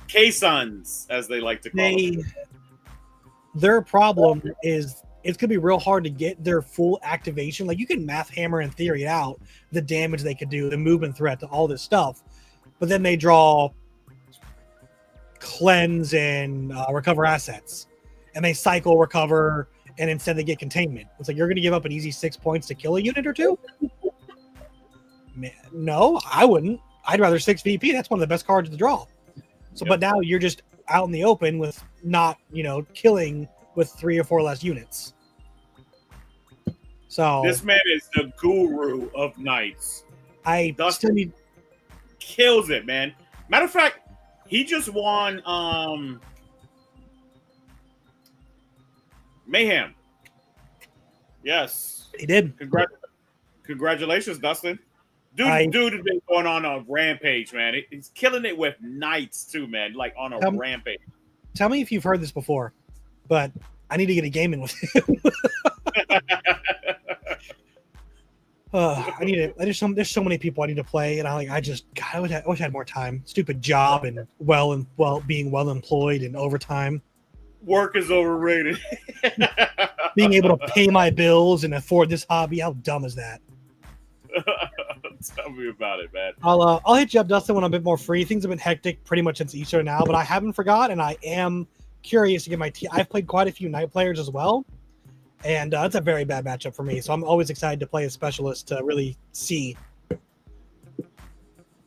K-Suns, as they like to call them. Their problem is it's going to be real hard to get their full activation. Like, you can math hammer and theory out the damage they could do, the movement threat, all this stuff. But then they draw cleanse and recover assets. And they cycle, recover, and instead they get containment. It's like, you're going to give up an easy 6 points to kill a unit or 2? Man, no, I wouldn't. I'd rather 6 VP. That's one of the best cards to draw. So, But now you're just out in the open with not, killing with 3 or 4 less units. So this man is the guru of Knights. Dustin kills it, man. Matter of fact, he just won Mayhem. Yes, he did. Congratulations, Dustin. Dude has been going on a rampage, man. He's killing it with Knights too, man. Like on a rampage. Tell me if you've heard this before, but I need to get a game in with him. There's so many people I need to play, and I wish I had more time. Stupid job and being well employed and overtime. Work is overrated. Being able to pay my bills and afford this hobby, how dumb is that? Tell me about it, man. I'll hit you up, Dustin, when I'm a bit more free. Things have been hectic pretty much since Easter now, but I haven't forgot, and I am curious to get my team. I've played quite a few Knight players as well, and it's a very bad matchup for me. So I'm always excited to play a specialist to really see.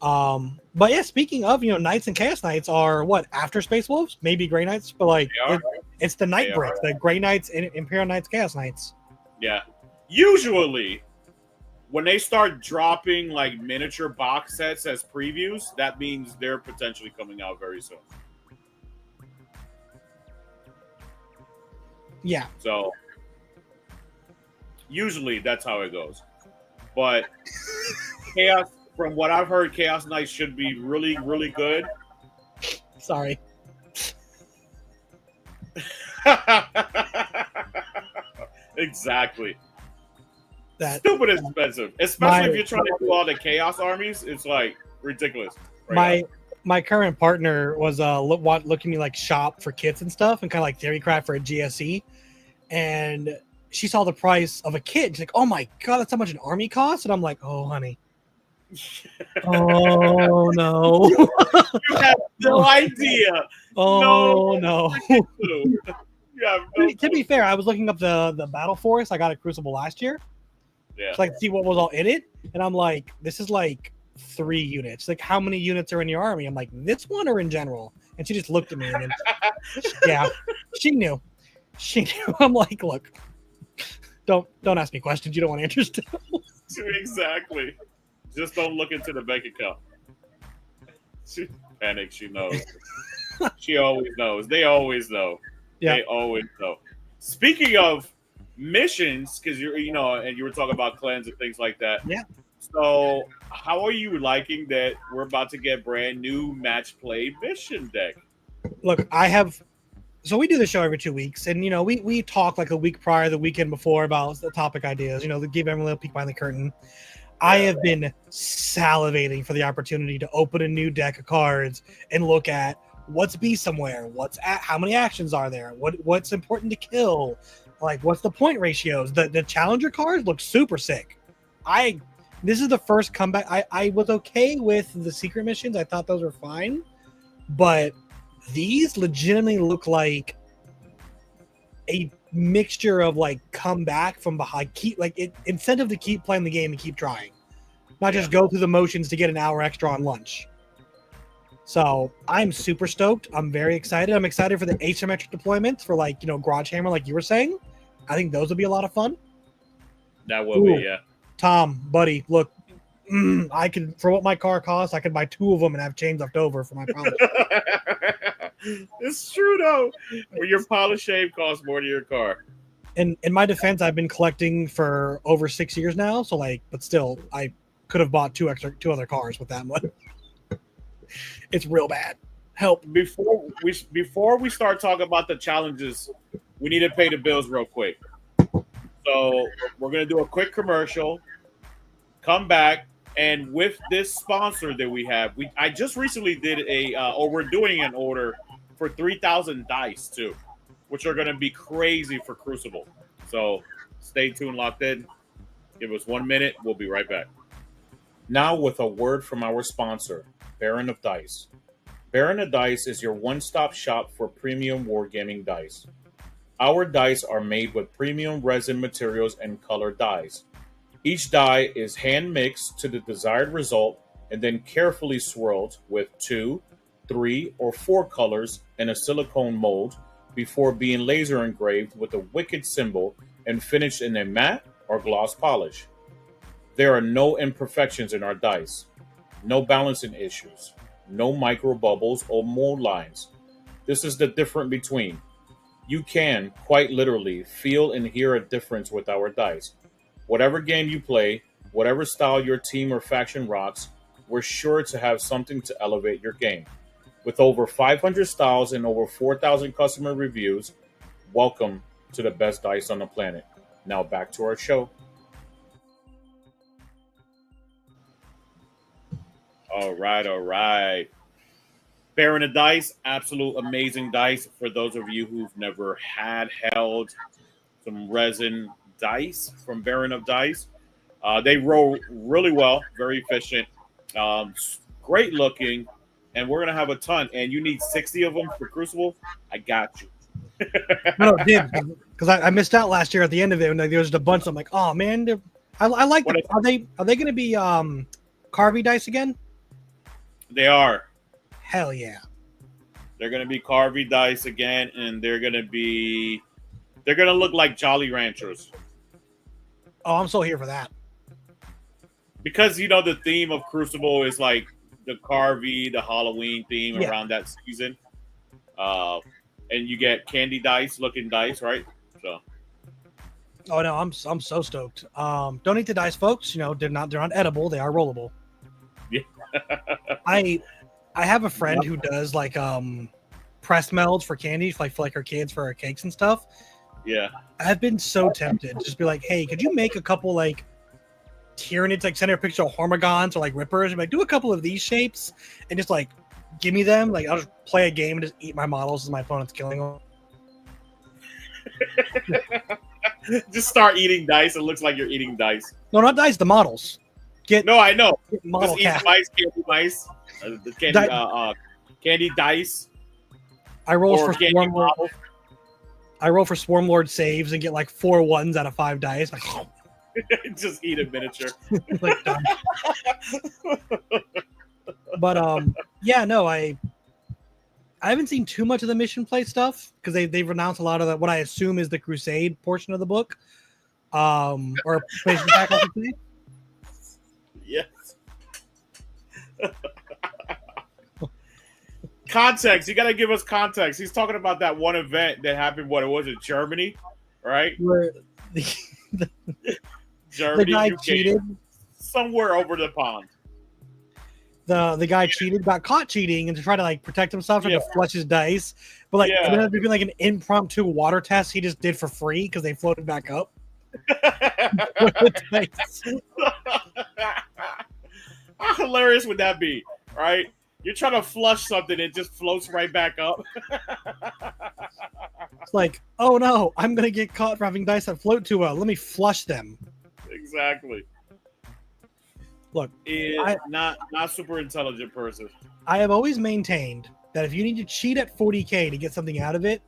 But yeah, speaking of, Knights and Chaos Knights are what, after Space Wolves, maybe Grey Knights, but it's the Night Brick, the Grey Knights and Imperial Knights, Chaos Knights. Yeah, usually when they start dropping like miniature box sets as previews, that means they're potentially coming out very soon. Yeah. So usually that's how it goes. But Chaos, from what I've heard, Chaos Knights should be really, really good. Sorry. Exactly. Stupid expensive, especially if you're trying to do all the Chaos armies. It's like ridiculous. My current partner was looking me like shop for kits and stuff, and kind of like theory craft for a GSE, and she saw the price of a kit. She's like, "Oh my god, that's how much an army costs!" And I'm like, "Oh, honey." Oh no! You have no idea. Oh no! To be fair, I was looking up the Battle Force. I got a Crucible last year. Yeah. So see what was all in it, and I'm like, this is like 3 units. Like, how many units are in your army? I'm like, this one or in general? And she just looked at me, and yeah, she knew. I'm like, look, don't ask me questions you don't want to answer still. Exactly. Just don't look into the bank account. She panics. She knows. She always knows. They always know. Yeah. They always know. Speaking of missions, because and you were talking about cleanse and things like that. Yeah. So, how are you liking that we're about to get brand new match play mission deck? Look, so we do the show every 2 weeks, and we talk like a week prior, the weekend before, about the topic ideas. Give everyone a little peek behind the curtain. I have been salivating for the opportunity to open a new deck of cards and look at what's be somewhere, how many actions are there, what's important to kill, like what's the point ratios. The challenger cards look super sick. This is the first comeback. I was okay with the secret missions. I thought those were fine, but these legitimately look like a mixture of like come back from behind, incentive to keep playing the game and keep trying, not just go through the motions to get an hour extra on lunch. So I'm super stoked. I'm very excited. I'm excited for the asymmetric deployments for Garage Hammer, like you were saying. I think those will be a lot of fun. That will be, yeah. Tom, buddy, look, I could, for what my car costs, I could buy 2 of them and have chains left over for my polish. It's true though. Well, your polish shave costs more than your car. In my defense, I've been collecting for over 6 years now, so but still, I could have bought 2 other cars with that money. It's real bad. Help. Before we start talking about the challenges, we need to pay the bills real quick. So we're gonna do a quick commercial, come back, and with this sponsor that we have, I just recently did we're doing an order for 3,000 dice too, which are gonna be crazy for Crucible. So stay tuned, locked in. Give us 1 minute. We'll be right back. Now with a word from our sponsor, Baron of Dice. Baron of Dice is your one-stop shop for premium wargaming dice. Our dice are made with premium resin materials and colored dyes. Each die is hand-mixed to the desired result and then carefully swirled with 2, 3, or 4 colors in a silicone mold before being laser engraved with a wicked symbol and finished in a matte or gloss polish. There are no imperfections in our dice, no balancing issues, no micro bubbles or mold lines. This is the difference between. You can, quite literally, feel and hear a difference with our dice. Whatever game you play, whatever style your team or faction rocks, we're sure to have something to elevate your game. With over 500 styles and over 4,000 customer reviews, welcome to the best dice on the planet. Now back to our show. All right. Baron of Dice, absolute amazing dice. For those of you who've never held some resin dice from Baron of Dice, they roll really well, very efficient, great looking, and we're gonna have a ton. And you need 60 of them for Crucible. I got you. No, did because I missed out last year at the end of it, and there was a bunch. I'm like, oh man, I like them. Are they going to be Carvey dice again? They are. Hell yeah. They're going to be Carvey dice again, and they're going to look like Jolly Ranchers. Oh, I'm so here for that. Because, the theme of Crucible is like the Carvey, the Halloween theme around that season. And you get candy dice looking dice, right? So. Oh, no, I'm so stoked. Don't eat the dice, folks. They're not edible. They are rollable. Yeah. I have a friend who does press melds for candy, for her kids for her cakes and stuff. Yeah. I've been so tempted to just be like, hey, could you make a couple Tyranids, send her a picture of Hormigons or Rippers, and do a couple of these shapes and just give me them. I'll just play a game and just eat my models as my opponent's killing them. Just start eating dice. It looks like you're eating dice. No, not dice, the models. No, I know. Model just eat dice, candy dice. Candy dice. I roll for Swarm Lord. I roll for Swarm Lord saves and get 4 ones out of 5 dice. Just eat a miniature. Done. But yeah, no, I haven't seen too much of the mission play stuff because they've announced a lot of what I assume is the Crusade portion of the book, or expansion pack, I should say. Yes. Context. You got to give us context. He's talking about that one event that happened. What it was in Germany, right? Where Germany, the guy UK, cheated somewhere over the pond. The guy cheated, got caught cheating, and to try to protect himself, had to flush his dice. But it ended up being an impromptu water test he just did for free because they floated back up. hilarious would that be, right? You're trying to flush something, it just floats right back up. It's like, oh no, I'm gonna get caught for having dice that float too well. Let me flush them. Exactly. Look, not super intelligent person. I have always maintained that if you need to cheat at 40K to get something out of it,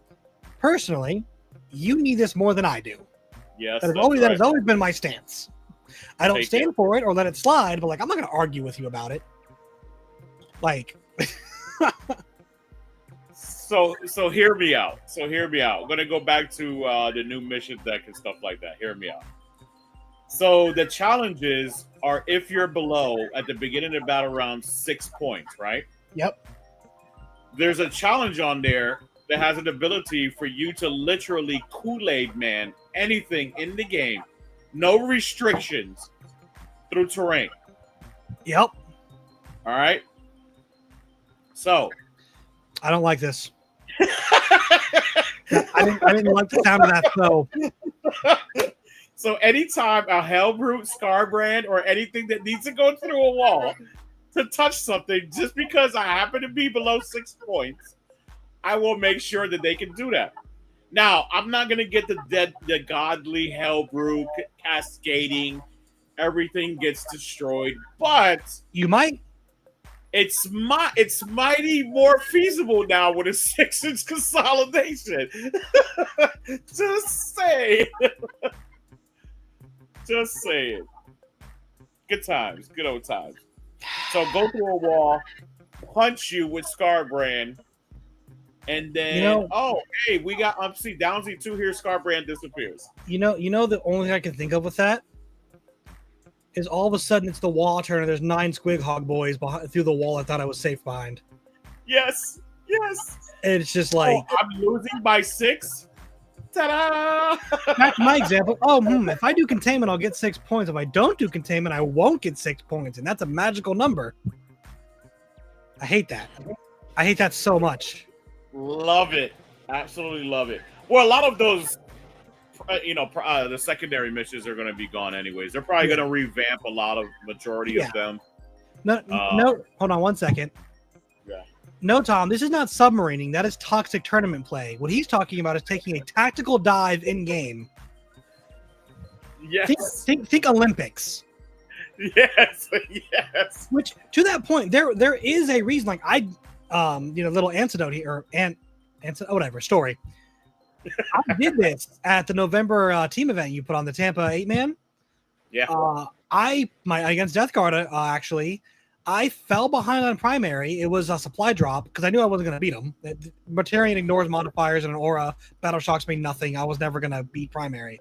personally, you need this more than I do. Yes, that has always been my stance. I don't stand for it or let it slide, but like I'm not going to argue with you about it. Like, so hear me out. I'm gonna go back to the new mission deck and stuff like that. Hear me out. So the challenges are if you're below at the beginning of the battle round 6 points, right? Yep. There's a challenge on there that has an ability for you to literally Kool-Aid man anything in the game, no restrictions, through terrain. Yep. All right. So, I don't like this. I didn't like the sound of that. So anytime a Hellbrute, Scarbrand, or anything that needs to go through a wall to touch something, just because I happen to be below 6 points, I will make sure that they can do that. Now, I'm not gonna get the godly Hellbrute cascading, everything gets destroyed, but you might. It's mighty more feasible now with a 6-inch consolidation. Just say. Just saying. Good times. Good old times. So go through a wall, punch you with Scarbrand, and then hey, we got see Downsy 2 here, Scarbrand disappears. You know the only thing I can think of with that is all of a sudden it's the wall turn and there's 9 Squig Hog boys through the wall I thought I was safe behind. Yes. And it's just like I'm losing by 6. Ta-da! Back to my example. If I do containment, I'll get 6 points. If I don't do containment, I won't get 6 points, and that's a magical number. I hate that. I hate that so much. Love it. Absolutely love it. Well, a lot of those, the secondary missions are going to be gone anyways. They're probably going to revamp a lot of majority of them. No, hold on 1 second. Yeah. No, Tom, this is not submarining. That is toxic tournament play. What he's talking about is taking a tactical dive in game. Yes. Think Olympics. Yes. Which, to that point, there is a reason. Like little antidote here, or story. I did this at the November team event you put on, the Tampa 8-man. Yeah. Against Death Guard, actually. I fell behind on primary. It was a supply drop because I knew I wasn't going to beat him. Mortarion ignores modifiers and an aura. Battle shocks mean nothing. I was never going to beat primary.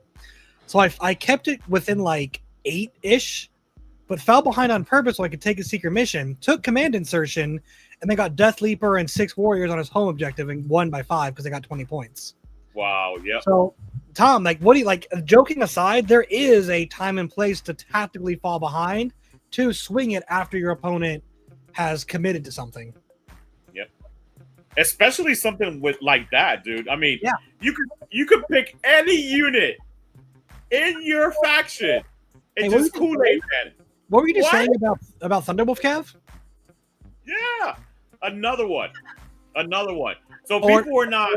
So I kept it within like 8-ish, but fell behind on purpose so I could take a secret mission, took command insertion, and then got Death Leaper and 6 warriors on his home objective and won by 5 because I got 20 points. Wow, yeah. So, Tom, joking aside, there is a time and place to tactically fall behind, to swing it after your opponent has committed to something. Yep. Especially something with like that, dude. I mean, you could pick any unit in your faction and just Kool-Aid man. What were you just saying about Thunderwolf Cav? Yeah. Another one. So people are not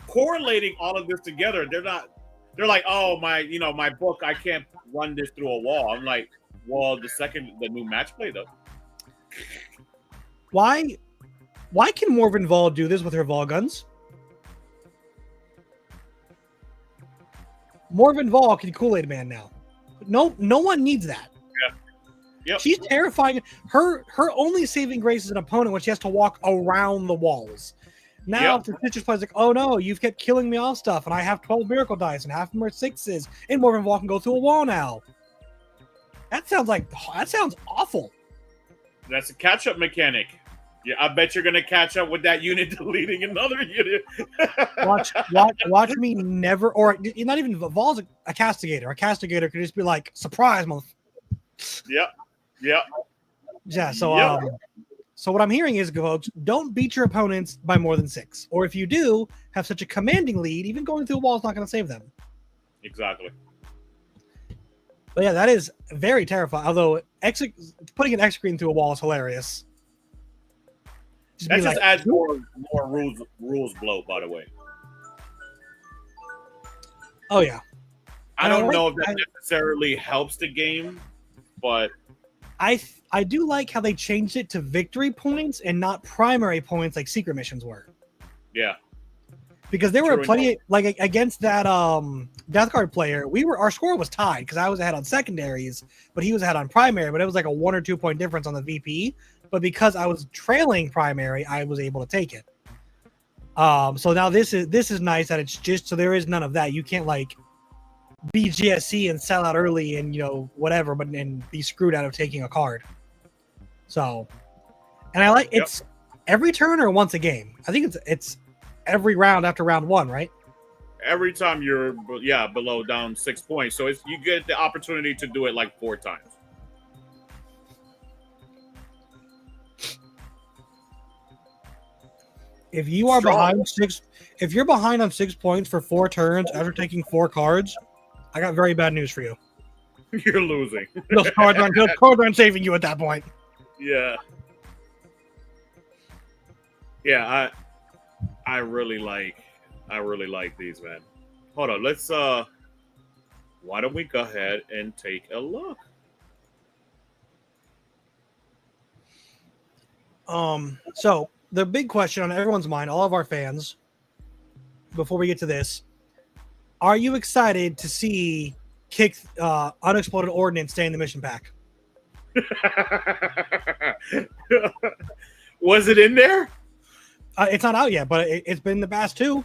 correlating all of this together. They're like, oh, my book, I can't run this through a wall. I'm like, well, the new match play though. Why can Morven Vol do this with her Vol guns? Morven Vol can Kool-Aid Man now. No one needs that. Yeah. Yep. She's terrifying. Her only saving grace is an opponent when she has to walk around the walls. Now, if the Citrus plays like, oh no, you've kept killing me off stuff, and I have 12 miracle dice, and half of them are 6s, and Morven Vol can go through a wall now. That sounds awful. That's a catch-up mechanic. Yeah, I bet you're gonna catch up with that unit deleting another unit. watch me never, or not even Vol's a castigator. A castigator could just be like, surprise, motherfucker. Yep. Yeah. So what I'm hearing is, folks, don't beat your opponents by more than 6, or if you do, have such a commanding lead, even going through a wall is not going to save them. Exactly. But yeah, that is very terrifying. Although putting an X screen through a wall is hilarious. That just adds more rules bloat, by the way. Oh yeah. I don't know if that necessarily helps the game, but I do like how they changed it to victory points and not primary points like secret missions were. Yeah. Because there were plenty like against that Death Guard player, our score was tied because I was ahead on secondaries, but he was ahead on primary, but it was like a 1 or 2 point difference on the VP. But because I was trailing primary, I was able to take it. So now this is nice that it's just so there is none of that. You can't like be GSC and sell out early and whatever, but and be screwed out of taking a card. So, and I like it's every turn or once a game. I think it's every round after round 1, right? Every time you're below down 6 points, so you get the opportunity to do it like 4 times. If you are behind 6, if you're behind on 6 points for 4 turns after taking 4 cards, I got very bad news for you. You're losing. Those cards aren't saving you at that point. Yeah. Yeah, I really like these, man. Hold on, let's why don't we go ahead and take a look? So the big question on everyone's mind, all of our fans, before we get to this, are you excited to see kick unexploded ordnance stay in the mission pack? Was it in there? It's not out yet, but it's been in the past too.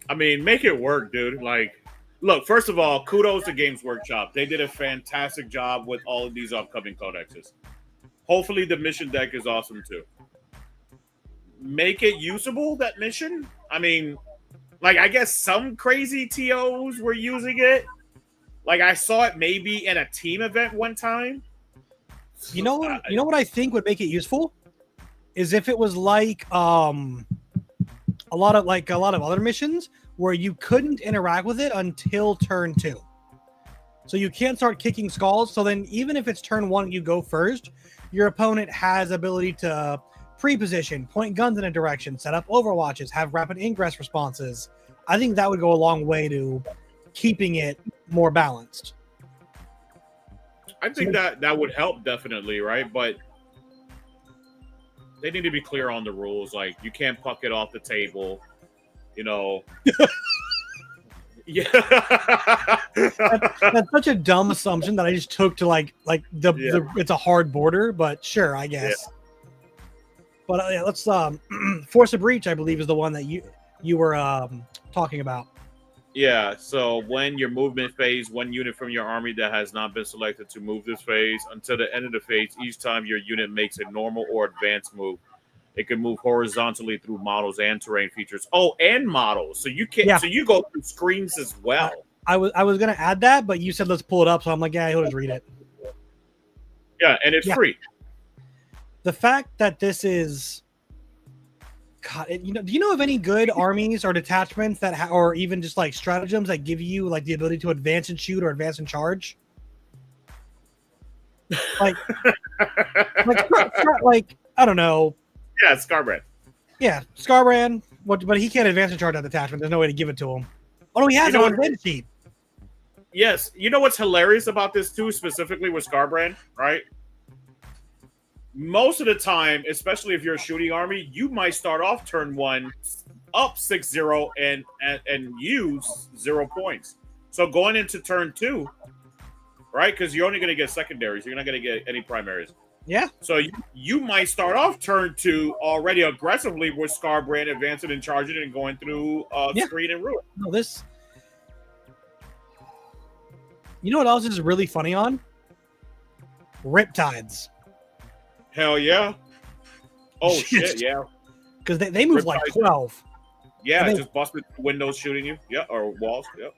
I mean, make it work, dude. Like, look, first of all, kudos to Games Workshop. They did a fantastic job with all of these upcoming codexes. Hopefully the mission deck is awesome too. Make it usable, that mission. I mean, like, I guess some crazy TOs were using it. Like, I saw it maybe in a team event one time. You know what I think would make it useful is if it was like a lot of other missions where you couldn't interact with it until turn 2. So you can't start kicking skulls. So then even if it's turn 1, you go first, your opponent has ability to pre-position, point guns in a direction, set up overwatches, have rapid ingress responses. I think that would go a long way to keeping it more balanced. I think that would help definitely, right? But they need to be clear on the rules. Like, you can't puck it off the table, Yeah. That's such a dumb assumption that I just took to like it's a hard border, but sure, I guess. Yeah. But let's Force of Breach, I believe, is the one that you were talking about. Yeah, so when your movement phase, one unit from your army that has not been selected to move this phase until the end of the phase, each time your unit makes a normal or advanced move, it can move horizontally through models and terrain features. Oh, and models. So you can so you go through screens as well. I was gonna add that, but you said let's pull it up, so I'm like, yeah, he'll just read it. Yeah, and it's free. The fact that this is God, do you know of any good armies or detachments that or even just like stratagems that give you like the ability to advance and shoot or advance and charge? Like I don't know. Yeah, Scarbrand. Yeah, Scarbrand. But he can't advance and charge that detachment. There's no way to give it to him. Oh no, he has it on his sheet. Yes, you know what's hilarious about this too, specifically with Scarbrand, right? Most of the time, especially if you're a shooting army, you might start off turn 1 up 6-0 and use 0 points. So going into turn 2, right? Because you're only going to get secondaries. You're not going to get any primaries. Yeah. So you might start off turn 2 already aggressively with Scarbrand advancing and charging and going through screen and ruin. No, this. You know what else is really funny on? Riptides. Hell yeah. Oh, shit, yeah. Because they move like 12. Yeah, just busting windows shooting you. Yeah, or walls. Yep.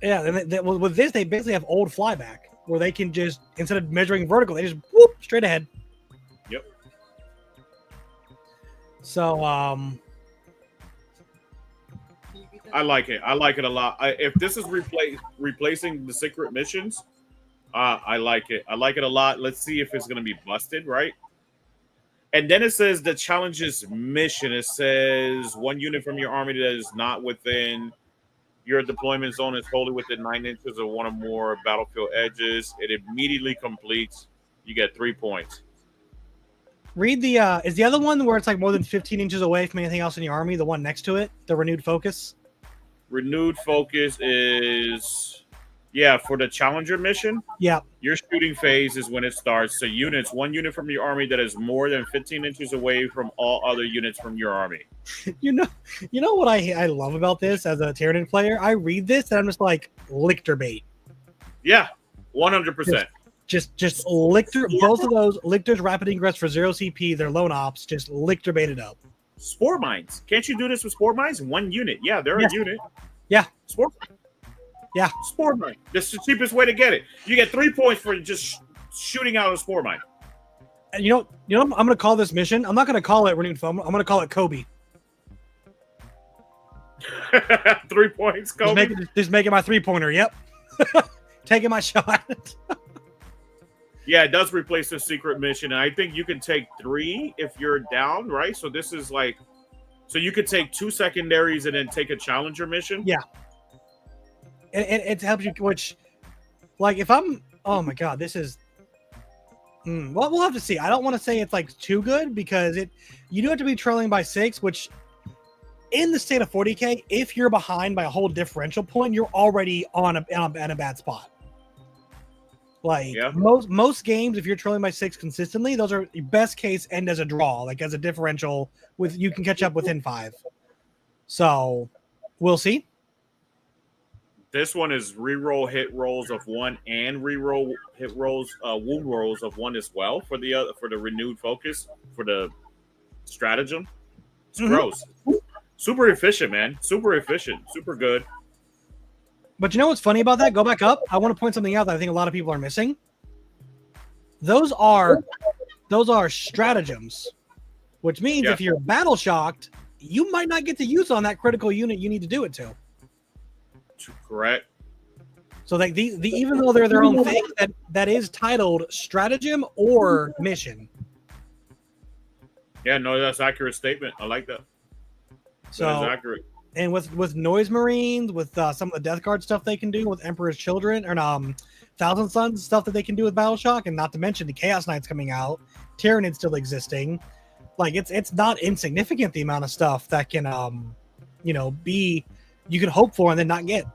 Yeah, and with this, they basically have old flyback, where they can just, instead of measuring vertical, they just whoop straight ahead. Yep. So, I like it. I like it a lot. If this is replacing the secret missions, I like it. I like it a lot. Let's see if it's going to be busted, right? And then it says the challenges mission. It says one unit from your army that is not within your deployment zone is wholly within 9 inches of one or more battlefield edges. It immediately completes. You get 3 points. Read the is the other one where it's like more than 15 inches away from anything else in your army, the one next to it, the renewed focus? Renewed focus is, for the challenger mission. Yeah. Your shooting phase is when it starts. So units, one unit from your army that is more than 15 inches away from all other units from your army. You know what I love about this as a Tyranid player? I read this and I'm just like, Lictor bait. Yeah, 100%. Just Lictor, both of those, Lictor's rapid ingress for 0 CP, their lone ops, just Lictor baited up. Spore mines. Can't you do this with spore mines? One unit. Yeah, they're a unit. Yeah. Spore. Yeah. Spore mine. This is the cheapest way to get it. You get 3 points for just shooting out a spore mine. And you know, I'm going to call this mission. I'm not going to call it renewed foam. I'm going to call it Kobe. 3 points, Kobe. Just making my 3-pointer. Yep. Taking my shot. Yeah, it does replace the secret mission. And I think you can take 3 if you're down, right? So this is like, so you could take 2 secondaries and then take a challenger mission. Yeah. And it helps you, which, like, if I'm, oh my God, this is, well, we'll have to see. I don't want to say it's like too good because you do have to be trailing by 6, which in the state of 40K, if you're behind by a whole differential point, you're already on a bad spot. Like most games, if you're trailing by 6 consistently, those are your best case end as a draw, like as a differential with you can catch up within 5. So we'll see. This one is reroll hit rolls of 1 and reroll hit rolls, wound rolls of 1 as well for the renewed focus for the stratagem. It's gross. Super efficient, man. Super efficient. Super good. But you know what's funny about that? Go back up. I want to point something out that I think a lot of people are missing. Those are stratagems, which means if you're battle shocked, you might not get to use on that critical unit you need to do it to. Correct. So like even though they're their own thing, that is titled stratagem or mission. Yeah, no, that's an accurate statement. I like that. So that is accurate. And with Noise Marines, with some of the Death Guard stuff they can do with Emperor's Children or Thousand Sons stuff that they can do with Battle Shock, and not to mention the Chaos Knights coming out, Tyranid still existing. Like it's not insignificant the amount of stuff that can be you can hope for and then not get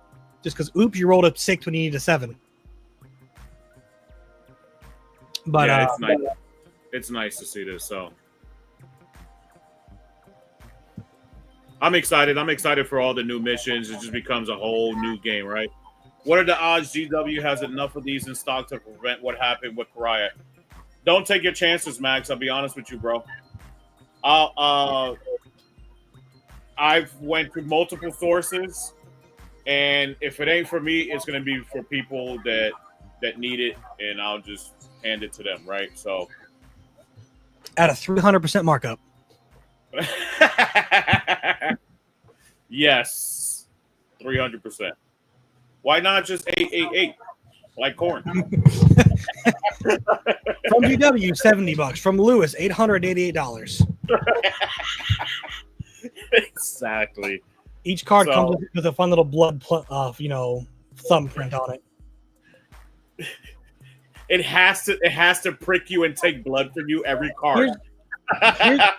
just because you rolled a 6 when you need a 7. But yeah, it's nice. It's nice to see this. So I'm excited. I'm excited for all the new missions. It just becomes a whole new game, right? What are the odds GW has enough of these in stock to prevent what happened with Pariah? Don't take your chances, Max. I'll be honest with you, bro. I've went to multiple sources, and if it ain't for me, it's going to be for people that need it, and I'll just hand it to them, right? So at a 300% markup. Yes, 300%. Why not just 888 like Khorne? From GW, $70. From Lewis, $888. Exactly. Each card comes with a fun little blood, thumbprint on it. It has to prick you and take blood from you every card.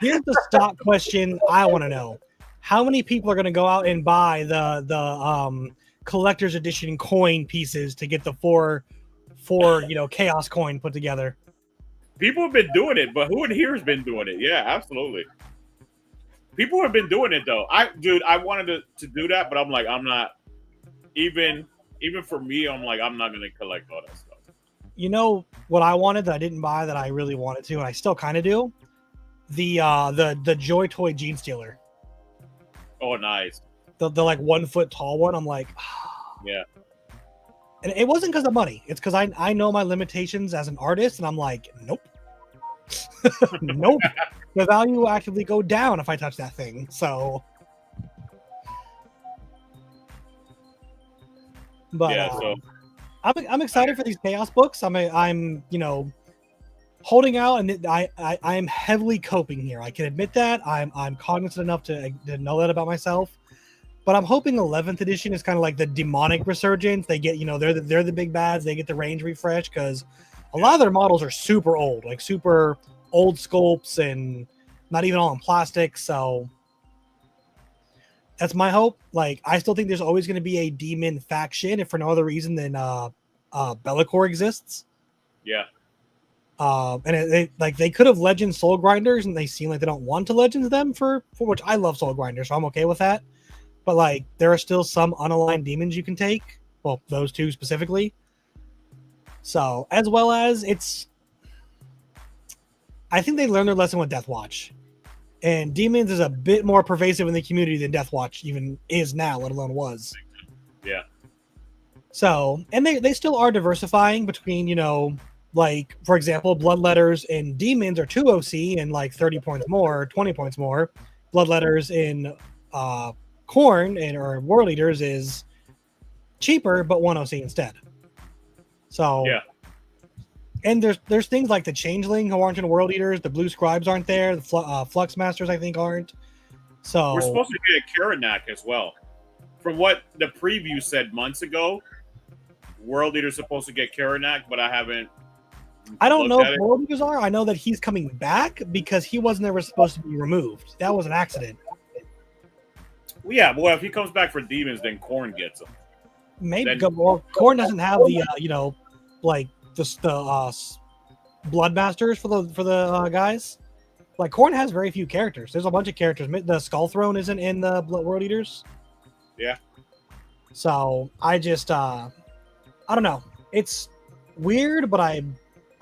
Here's the stock question I want to know: how many people are going to go out and buy the collector's edition coin pieces to get the four chaos coin put together? People have been doing it, but who in here has been doing it? Yeah, absolutely. People have been doing it though. I wanted to do that, but I'm like, I'm not even for me. I'm like, I'm not going to collect all that stuff. You know what I wanted that I didn't buy that I really wanted to, and I still kind of do. The Joy Toy Gene Stealer. Oh, nice. The like 1 foot tall one. I'm like, yeah. And it wasn't because of money. It's because I know my limitations as an artist, and I'm like, nope. Nope. The value will actively go down if I touch that thing. So But Yeah, so I'm excited for these chaos books. I'm holding out, and I am heavily coping here. I can admit that. I'm cognizant enough to know that about myself. But I'm hoping 11th edition is kind of like the demonic resurgence. They get, they're the big bads. They get the range refresh because a lot of their models are super old, like super old sculpts and not even all in plastic. So that's my hope. Like, I still think there's always going to be a demon faction, if for no other reason than Bellicor exists. yeah. They could have legend soul grinders, and they seem like they don't want to legend them for which I love soul grinders, so I'm okay with that. But like, there are still some unaligned demons you can take. Well, those two specifically. So, as well as I think they learned their lesson with Deathwatch. And demons is a bit more pervasive in the community than Deathwatch even is now, let alone was. Yeah. So, and they still are diversifying between, like, for example, Bloodletters and Demons are 2 OC and like 30 points more, 20 points more. Bloodletters in Khorne or World Eaters is cheaper, but 1 OC instead. So, yeah. And there's things like the Changeling who aren't in World Eaters, the Blue Scribes aren't there, the Flux Masters I think aren't. So we're supposed to get a Karanak as well. From what the preview said months ago, World Eater's supposed to get Karanak, but I don't know if World Eaters are. I know that he's coming back because he wasn't ever supposed to be removed. That was an accident. Well, yeah, well, if he comes back for demons, then Khorne gets him. Maybe Khorne doesn't have the like the Blood Masters for the guys. Like, Khorne has very few characters. There's a bunch of characters. The Skull Throne isn't in the World Eaters. Yeah. So I just I don't know. It's weird, but I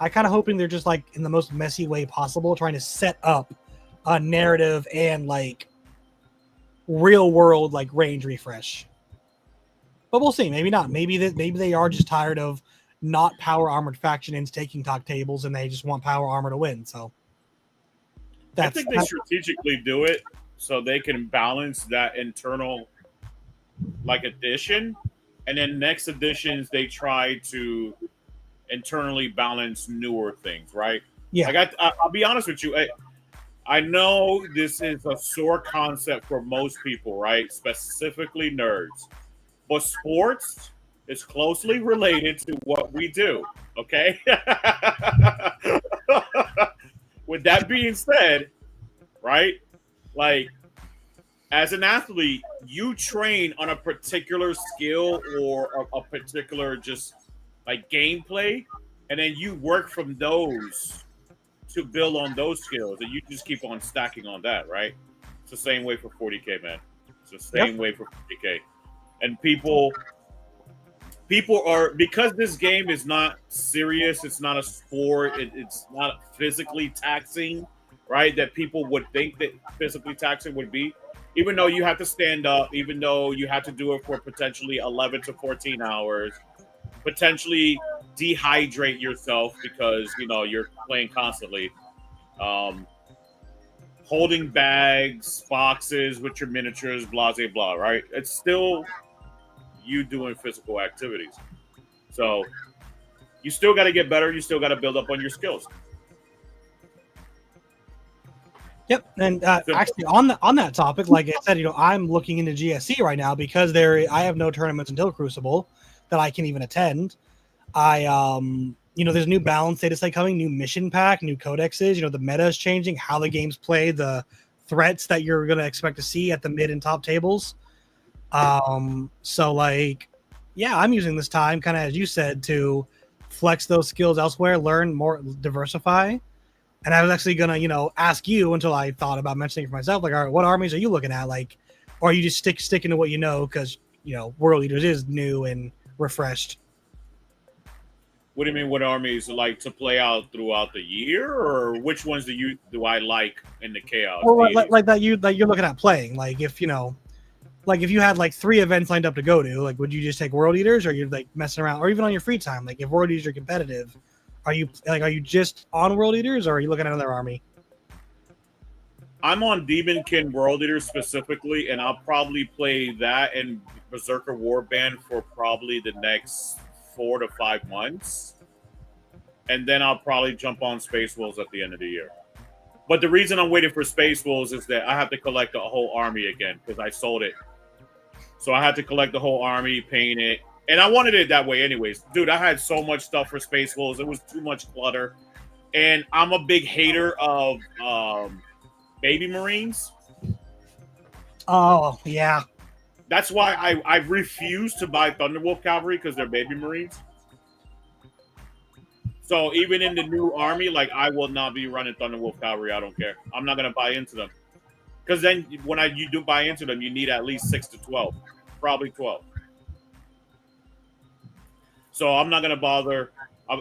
kind of hoping they're just like in the most messy way possible, trying to set up a narrative and like real world like range refresh. But we'll see. Maybe not. Maybe they are just tired of not power armored factions taking top tables, and they just want power armor to win. So I think they strategically do it so they can balance that internal like addition, and then next editions they try to internally balance newer things, right? Yeah. Like I'll be honest with you. I know this is a sore concept for most people, right? Specifically nerds. But sports is closely related to what we do, okay? With that being said, right? Like, as an athlete, you train on a particular skill or a particular just like gameplay, and then you work from those to build on those skills, and you just keep on stacking on that, right? It's the same way for 40K, man. It's the same way for 40K. And people are, because this game is not serious, it's not a sport, it's not physically taxing, right? That people would think that physically taxing would be, even though you have to stand up, even though you have to do it for potentially 11 to 14 hours, potentially dehydrate yourself because you're playing constantly, holding bags, boxes with your miniatures, blah blah blah, right? It's still you doing physical activities, so you still got to get better. You still got to build up on your skills. Yep, and actually on that topic, like I said, I'm looking into GSC right now because I have no tournaments until Crucible that I can even attend. There's new balance data set coming, new mission pack, new codexes. The meta is changing, how the game's played, the threats that you're going to expect to see at the mid and top tables. So like, yeah, I'm using this time, kind of as you said, to flex those skills elsewhere, learn more, diversify. And I was actually gonna, ask you until I thought about mentioning it for myself. Like, all right, what armies are you looking at? Like, or are you just sticking to what you know because World Eaters is new and refreshed? What do you mean? What armies like to play out throughout the year, or which ones do I like in the chaos? Or like that you're looking at playing. Like if if you had like 3 events lined up to go to, like would you just take World Eaters, or you're like messing around, or even on your free time? Like if World Eaters are competitive, are you just on World Eaters, or are you looking at another army? I'm on Demonkin World Eater specifically, and I'll probably play that and Berserker Warband for probably the next 4 to 5 months. And then I'll probably jump on Space Wolves at the end of the year. But the reason I'm waiting for Space Wolves is that I have to collect a whole army again because I sold it. So I had to collect the whole army, paint it. And I wanted it that way anyways. Dude, I had so much stuff for Space Wolves. It was too much clutter. And I'm a big hater of Baby Marines. Oh, yeah. That's why I refuse to buy Thunderwolf Cavalry because they're Baby Marines. So even in the new army, like I will not be running Thunderwolf Cavalry. I don't care. I'm not gonna buy into them because then when you do buy into them, you need at least 6 to 12, probably 12. So I'm not gonna bother.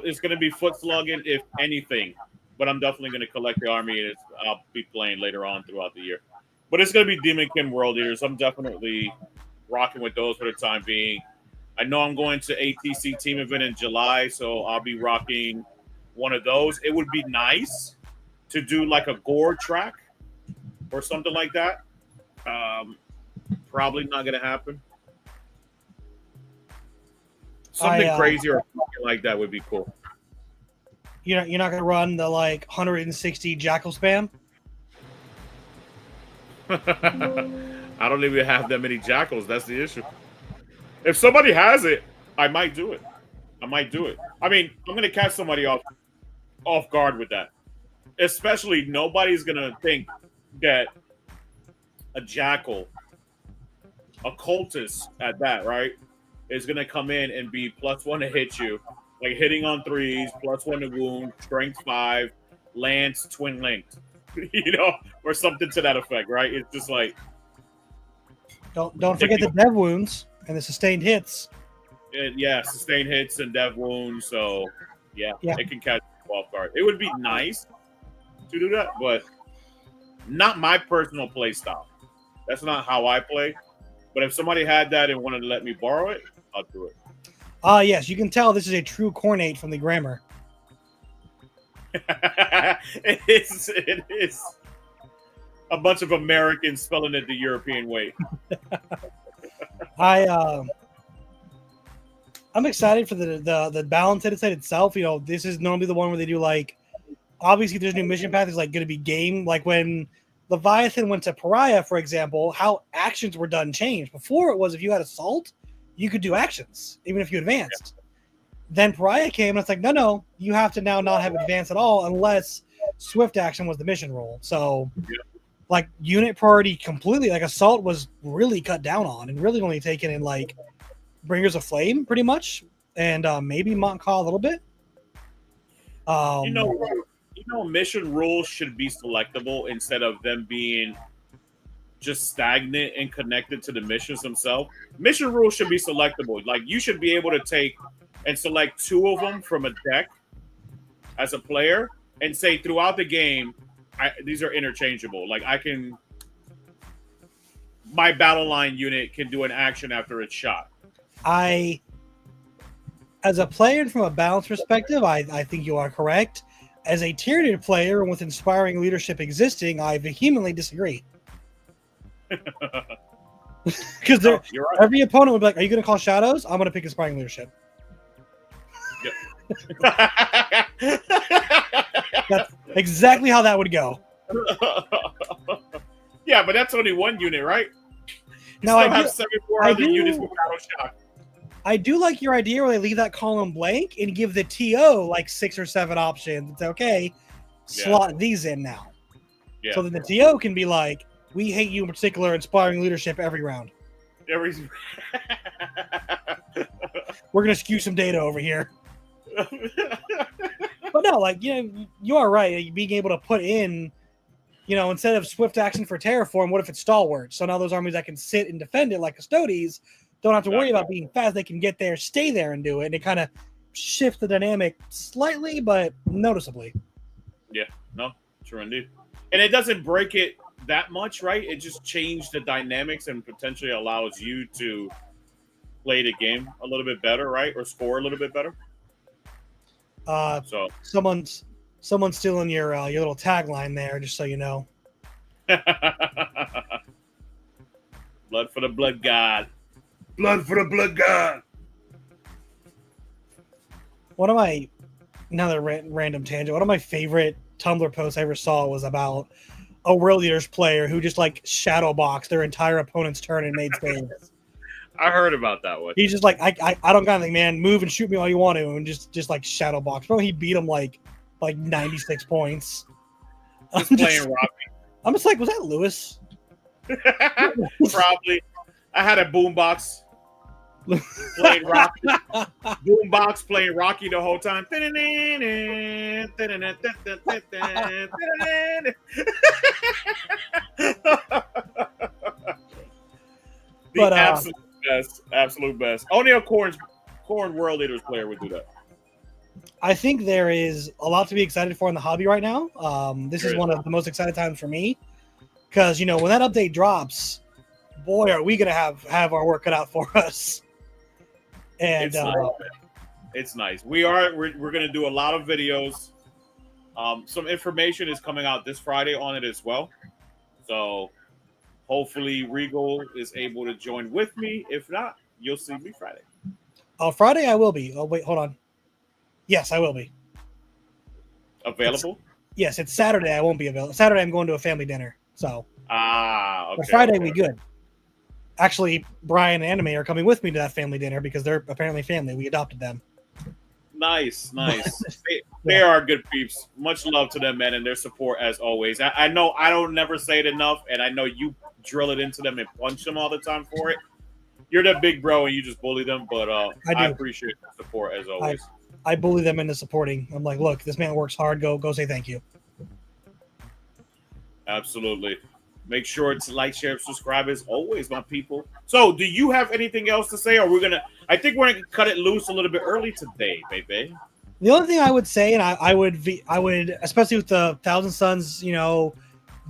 It's gonna be foot slugging if anything, but I'm definitely gonna collect the army and I'll be playing later on throughout the year. But it's gonna be Demonkin World Eaters. I'm definitely rocking with those for the time being. I know I'm going to ATC team event in July, so I'll be rocking one of those. It would be nice to do like a gore track or something like that. Probably not going to happen. Something crazy or something like that would be cool. You're not going to run the like 160 Jackal spam? I don't even have that many Jackals. That's the issue. If somebody has it, I might do it. I mean, I'm going to catch somebody off guard with that. Especially, nobody's going to think that a Jackal, a cultist at that, right, is going to come in and be +1 to hit you. Like hitting on 3s, +1 to wound, strength 5, lance, twin linked. Or something to that effect, right? It's just like... Don't forget the dev wounds. And the sustained hits. Sustained hits and dev wounds. So, yeah, it can catch you off guard. It would be nice to do that, but not my personal play style. That's not how I play. But if somebody had that and wanted to let me borrow it, I'll do it. Yes, you can tell this is a true Khornate from the grammar. It is. A bunch of Americans spelling it the European way. I'm excited for the balance edit set itself. This is normally the one where they do like, obviously there's new mission path is like going to be game. Like when Leviathan went to Pariah, for example, how actions were done changed. Before it was if you had assault, you could do actions even if you advanced. Then Pariah came and it's like, no, you have to now not have advance at all unless swift action was the mission role. So. Like unit priority completely, like assault was really cut down on and really only taken in like Bringers of Flame pretty much, and maybe Montcalm a little bit. Mission rules should be selectable instead of them being just stagnant and connected to the missions themselves. Mission rules should be selectable. Like you should be able to take and select 2 of them from a deck as a player and say throughout the game, these are interchangeable. Like my battle line unit can do an action after it's shot. As a player and from a balance perspective, I think you are correct. As a tiered player and with inspiring leadership existing, I vehemently disagree. Because right. Every opponent would be like, are you going to call shadows? I'm going to pick inspiring leadership. Yep. That's exactly how that would go. Yeah, but that's only 1 unit, right? No, I have 7 more other units with battle shock. I do like your idea where they leave that column blank and give the TO like 6 or 7 options. It's okay. Slot these in now. Yeah. So then the TO can be like, we hate you in particular, inspiring leadership every round. We're going to skew some data over here. But no, like, you are right. Being able to put in, instead of swift action for terraform, what if it's stalwart? So now those armies that can sit and defend it like Custodes don't have to worry about being fast. They can get there, stay there, and do it. And it kind of shifts the dynamic slightly, but noticeably. Yeah, no, true indeed. And it doesn't break it that much, right? It just changed the dynamics and potentially allows you to play the game a little bit better, right? Or score a little bit better. So someone's stealing your little tagline there, just so you know. Blood for the blood god. Blood for the blood god. One of my another random tangent. One of my favorite Tumblr posts I ever saw was about a World Eaters player who just like shadow boxed their entire opponent's turn and made saves. I heard about that one. He's just like, I don't got anything, man. Move and shoot me all you want to, and just like shadow box. Bro, he beat him like 96 points. Just playing Rocky. I'm just like, was that Lewis? Probably. I had a boombox playing Rocky. Boombox playing Rocky the whole time. The absolute best. Only a Khorne World Eaters player would do that. I think there is a lot to be excited for in the hobby right now. This is one of the most exciting times for me because when that update drops, boy, are we gonna have our work cut out for us. And it's nice. We're gonna do a lot of videos. Some information is coming out this Friday on it as well. So hopefully Reigel is able to join with me. If not, you'll see me Friday. Oh, Friday I will be. Oh, wait, hold on. Yes, I will be. Available? Yes, it's Saturday. I won't be available. Saturday I'm going to a family dinner. So. Okay. But Friday we good. Actually, Brian and Anime are coming with me to that family dinner because they're apparently family. We adopted them. Nice. They are good peeps. Much love to them, man, and their support as always. I know I don't never say it enough, and I know you drill it into them and punch them all the time for it. You're that big bro, and you just bully them, but I appreciate the support as always. I bully them into supporting. I'm like, look, this man works hard. Go say thank you. Absolutely. Make sure to like, share, subscribe as always, my people. So, do you have anything else to say? Or I think we're gonna cut it loose a little bit early today, baby. The only thing I would say, and I would, especially with the Thousand Suns,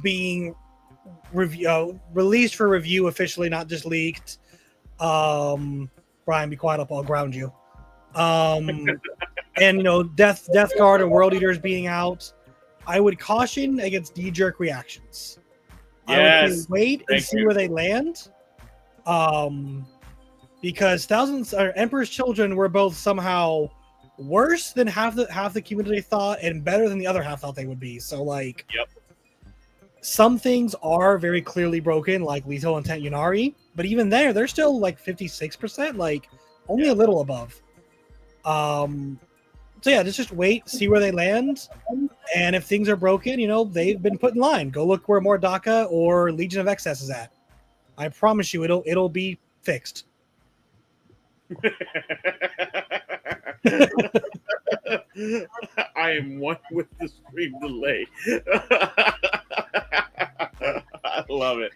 being released for review officially, not just leaked. Brian, be quiet up. I'll ground you. And Death Guard and World Eaters being out, I would caution against knee-jerk reactions. I would wait and see where they land. Because Emperor's Children were both somehow worse than half the community thought and better than the other half thought they would be. So some things are very clearly broken, like Lethal Intent Yunari, but even they're still like 56%, only a little above. So yeah, just wait, see where they land, and if things are broken, they've been put in line. Go look where Mordaka or Legion of Excess is at. I promise you, it'll be fixed. I am one with the stream delay. I love it.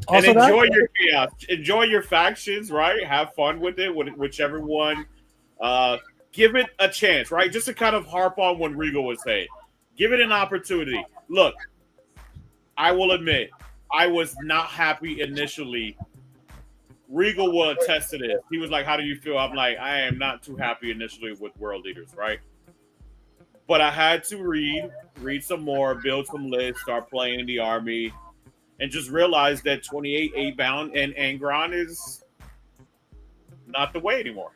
Also, and enjoy your chaos. Enjoy your factions, right? Have fun with it, whichever one. Give it a chance, right? Just to kind of harp on what Reigel was saying. Give it an opportunity. Look, I will admit, I was not happy initially. Reigel will attest to this. He was like, how do you feel? I'm like, I am not too happy initially with World Eaters, right? But I had to read some more, build some lists, start playing in the army, and just realize that 28 8-bound and Angron is not the way anymore.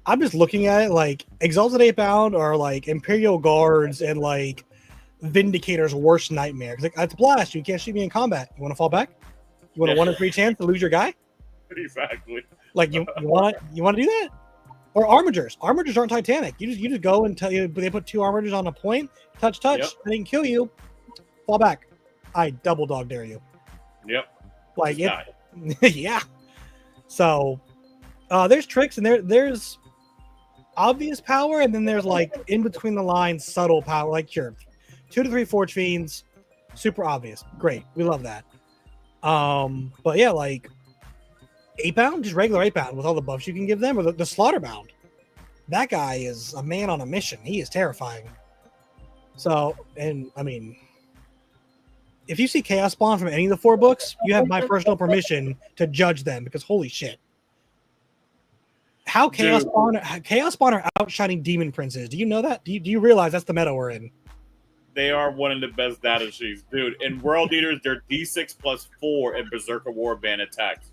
I'm just looking at it like Exalted 8-bound or like Imperial Guards and like Vindicator's worst nightmare. It's like, it's a blast. You can't shoot me in combat. You want to fall back? You want a 1 in 3 chance to lose your guy? Exactly. Like you want to do that? Or Armigers. Armigers aren't Titanic. You just go and they put 2 Armigers on a point, touch, and they can kill you. Fall back. I double dog dare you. Yep. Like yeah. So there's tricks and there's obvious power, and then there's like in between the lines subtle power, like 2 to 3 Forge Fiends, super obvious. Great. We love that. But yeah, like 8-bound, just regular 8-bound with all the buffs you can give them, or the Slaughter bound. That guy is a man on a mission. He is terrifying. So, and I mean, if you see Chaos Spawn from any of the 4 books, you have my personal permission to judge them, because holy shit. How Chaos Spawn are outshining Demon Princes. Do you know that? Do you realize that's the meta we're in? They are one of the best data sheets, dude. In World Eaters, they're D6 plus 4 in Berserker Warband attacks.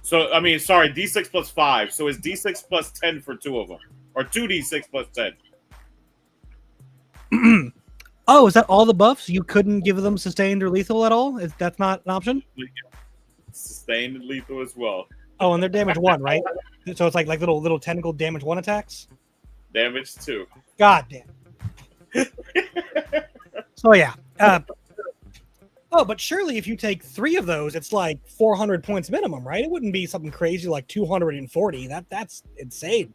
So, I mean, sorry, D6 plus 5. So it's D6 plus 10 for 2 of them. Or 2D6 plus 10. Oh, is that all the buffs? You couldn't give them sustained or lethal at all? That's not an option? Sustained and lethal as well. Oh, and they're damage 1, right? So it's like little technical damage 1 attacks? Damage 2. God damn. So, yeah. But surely if you take 3 of those, it's like 400 points minimum, right? It wouldn't be something crazy like 240. That's insane.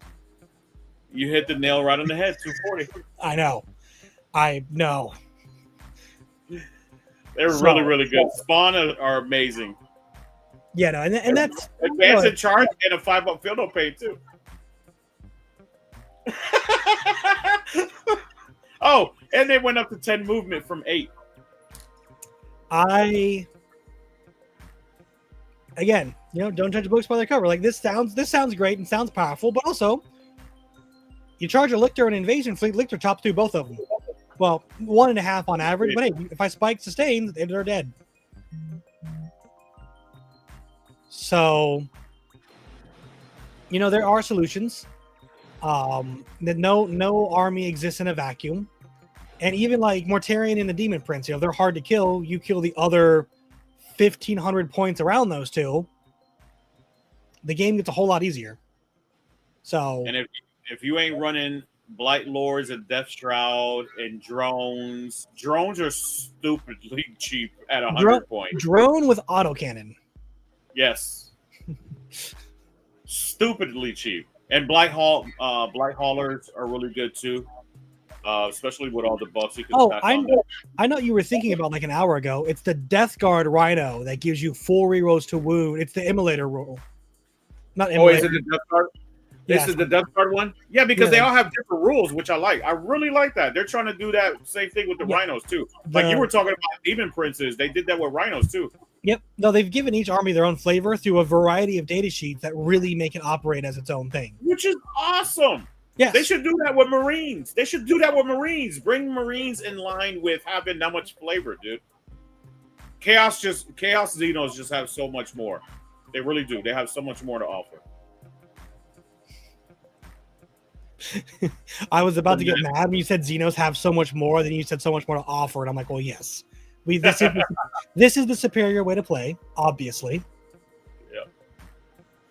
You hit the nail right on the head, 240. I know. They're really, really good. Spawn are amazing. Yeah, no, and that's advance in charge and a 5-up field no pay too. Oh, and they went up to 10 movement from 8. Again, don't judge books by their cover. Like this sounds great and sounds powerful, but also you charge a Lictor and Invasion Fleet. Lictor chops through both of them. Well, 1.5 on average, but hey, if I spike sustains, they're dead. So, there are solutions. That no army exists in a vacuum. And even like Mortarion and the Demon Prince, they're hard to kill. You kill the other 1,500 points around those two, the game gets a whole lot easier. So, and if you ain't running Blight Lords and Death Shroud and drones are stupidly cheap at 100 points. Drone with autocannon. Yes. Stupidly cheap. And Blight Haulers are really good too. Especially with all the buffs you can stack on them. I know you were thinking about like an hour ago. It's the Death Guard Rhino that gives you 4 rerolls to wound. It's the Immolator rule. Not Immolator. Oh, is it the Death Guard? This is the Death Guard one? Yeah, because they all have different rules, which I like. I really like that. They're trying to do that same thing with the Rhinos too. Like you were talking about Demon Princes. They did that with Rhinos too. Yep. No, they've given each army their own flavor through a variety of data sheets that really make it operate as its own thing. Which is awesome. Yes. They should do that with Marines. Bring Marines in line with having that much flavor, dude. Chaos Xenos just have so much more. They really do. They have so much more to offer. I was about to get mad when you said Xenos have so much more, then you said so much more to offer, and I'm like, well, yes. This is the superior way to play, obviously. Yeah.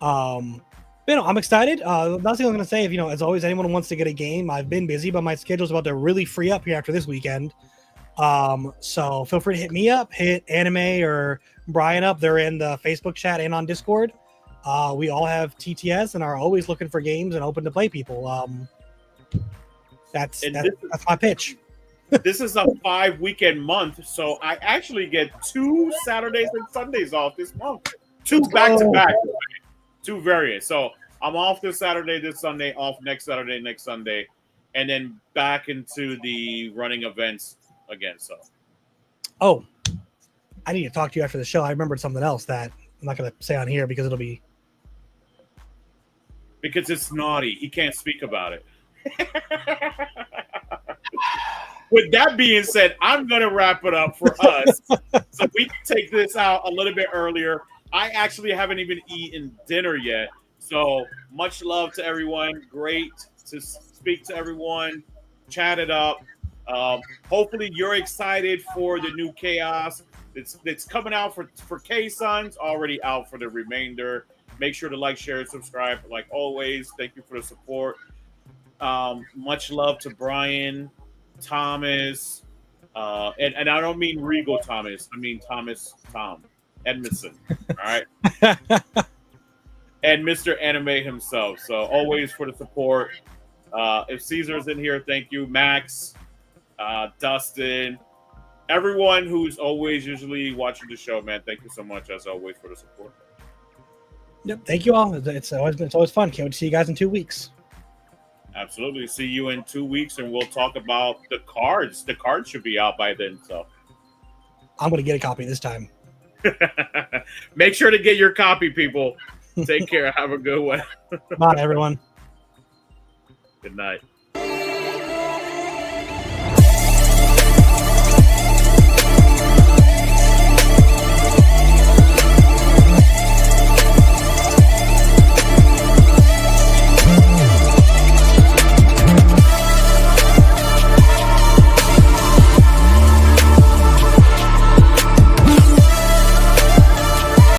I'm excited. That's what I'm going to say. If as always, anyone wants to get a game, I've been busy, but my schedule's about to really free up here after this weekend. So feel free to hit me up, hit Anime or Brian up. They're in the Facebook chat and on Discord. We all have TTS and are always looking for games and open to play people. That's my pitch. This is a 5-weekend month, so I actually get 2 Saturdays and Sundays off this month. 2 back-to-back. 2 variants. So I'm off this Saturday, this Sunday, off next Saturday, next Sunday, and then back into the running events again. So, I need to talk to you after the show. I remembered something else that I'm not going to say on here because it's naughty. He can't speak about it. With that being said, I'm going to wrap it up for us so we can take this out a little bit earlier. I actually haven't even eaten dinner yet. So much love to everyone. Great to speak to everyone, chat it up. Hopefully you're excited for the new Chaos. It's coming out for K-Sons, already out for the remainder. Make sure to like, share, and subscribe. Like always, thank you for the support. Much love to Brian, Thomas, and I don't mean Regal Thomas. I mean Tom Edmondson. All right. And Mr. Anime himself. So always for the support. If Caesar's in here, thank you. Max, Dustin, everyone who's always usually watching the show, man. Thank you so much as always for the support. Yep. Thank you all. It's always fun. Can't wait to see you guys in 2 weeks. Absolutely. See you in 2 weeks, and we'll talk about the cards. The cards should be out by then. So I'm going to get a copy this time. Make sure to get your copy, people. Take care. Have a good one. Bye, everyone. Good night.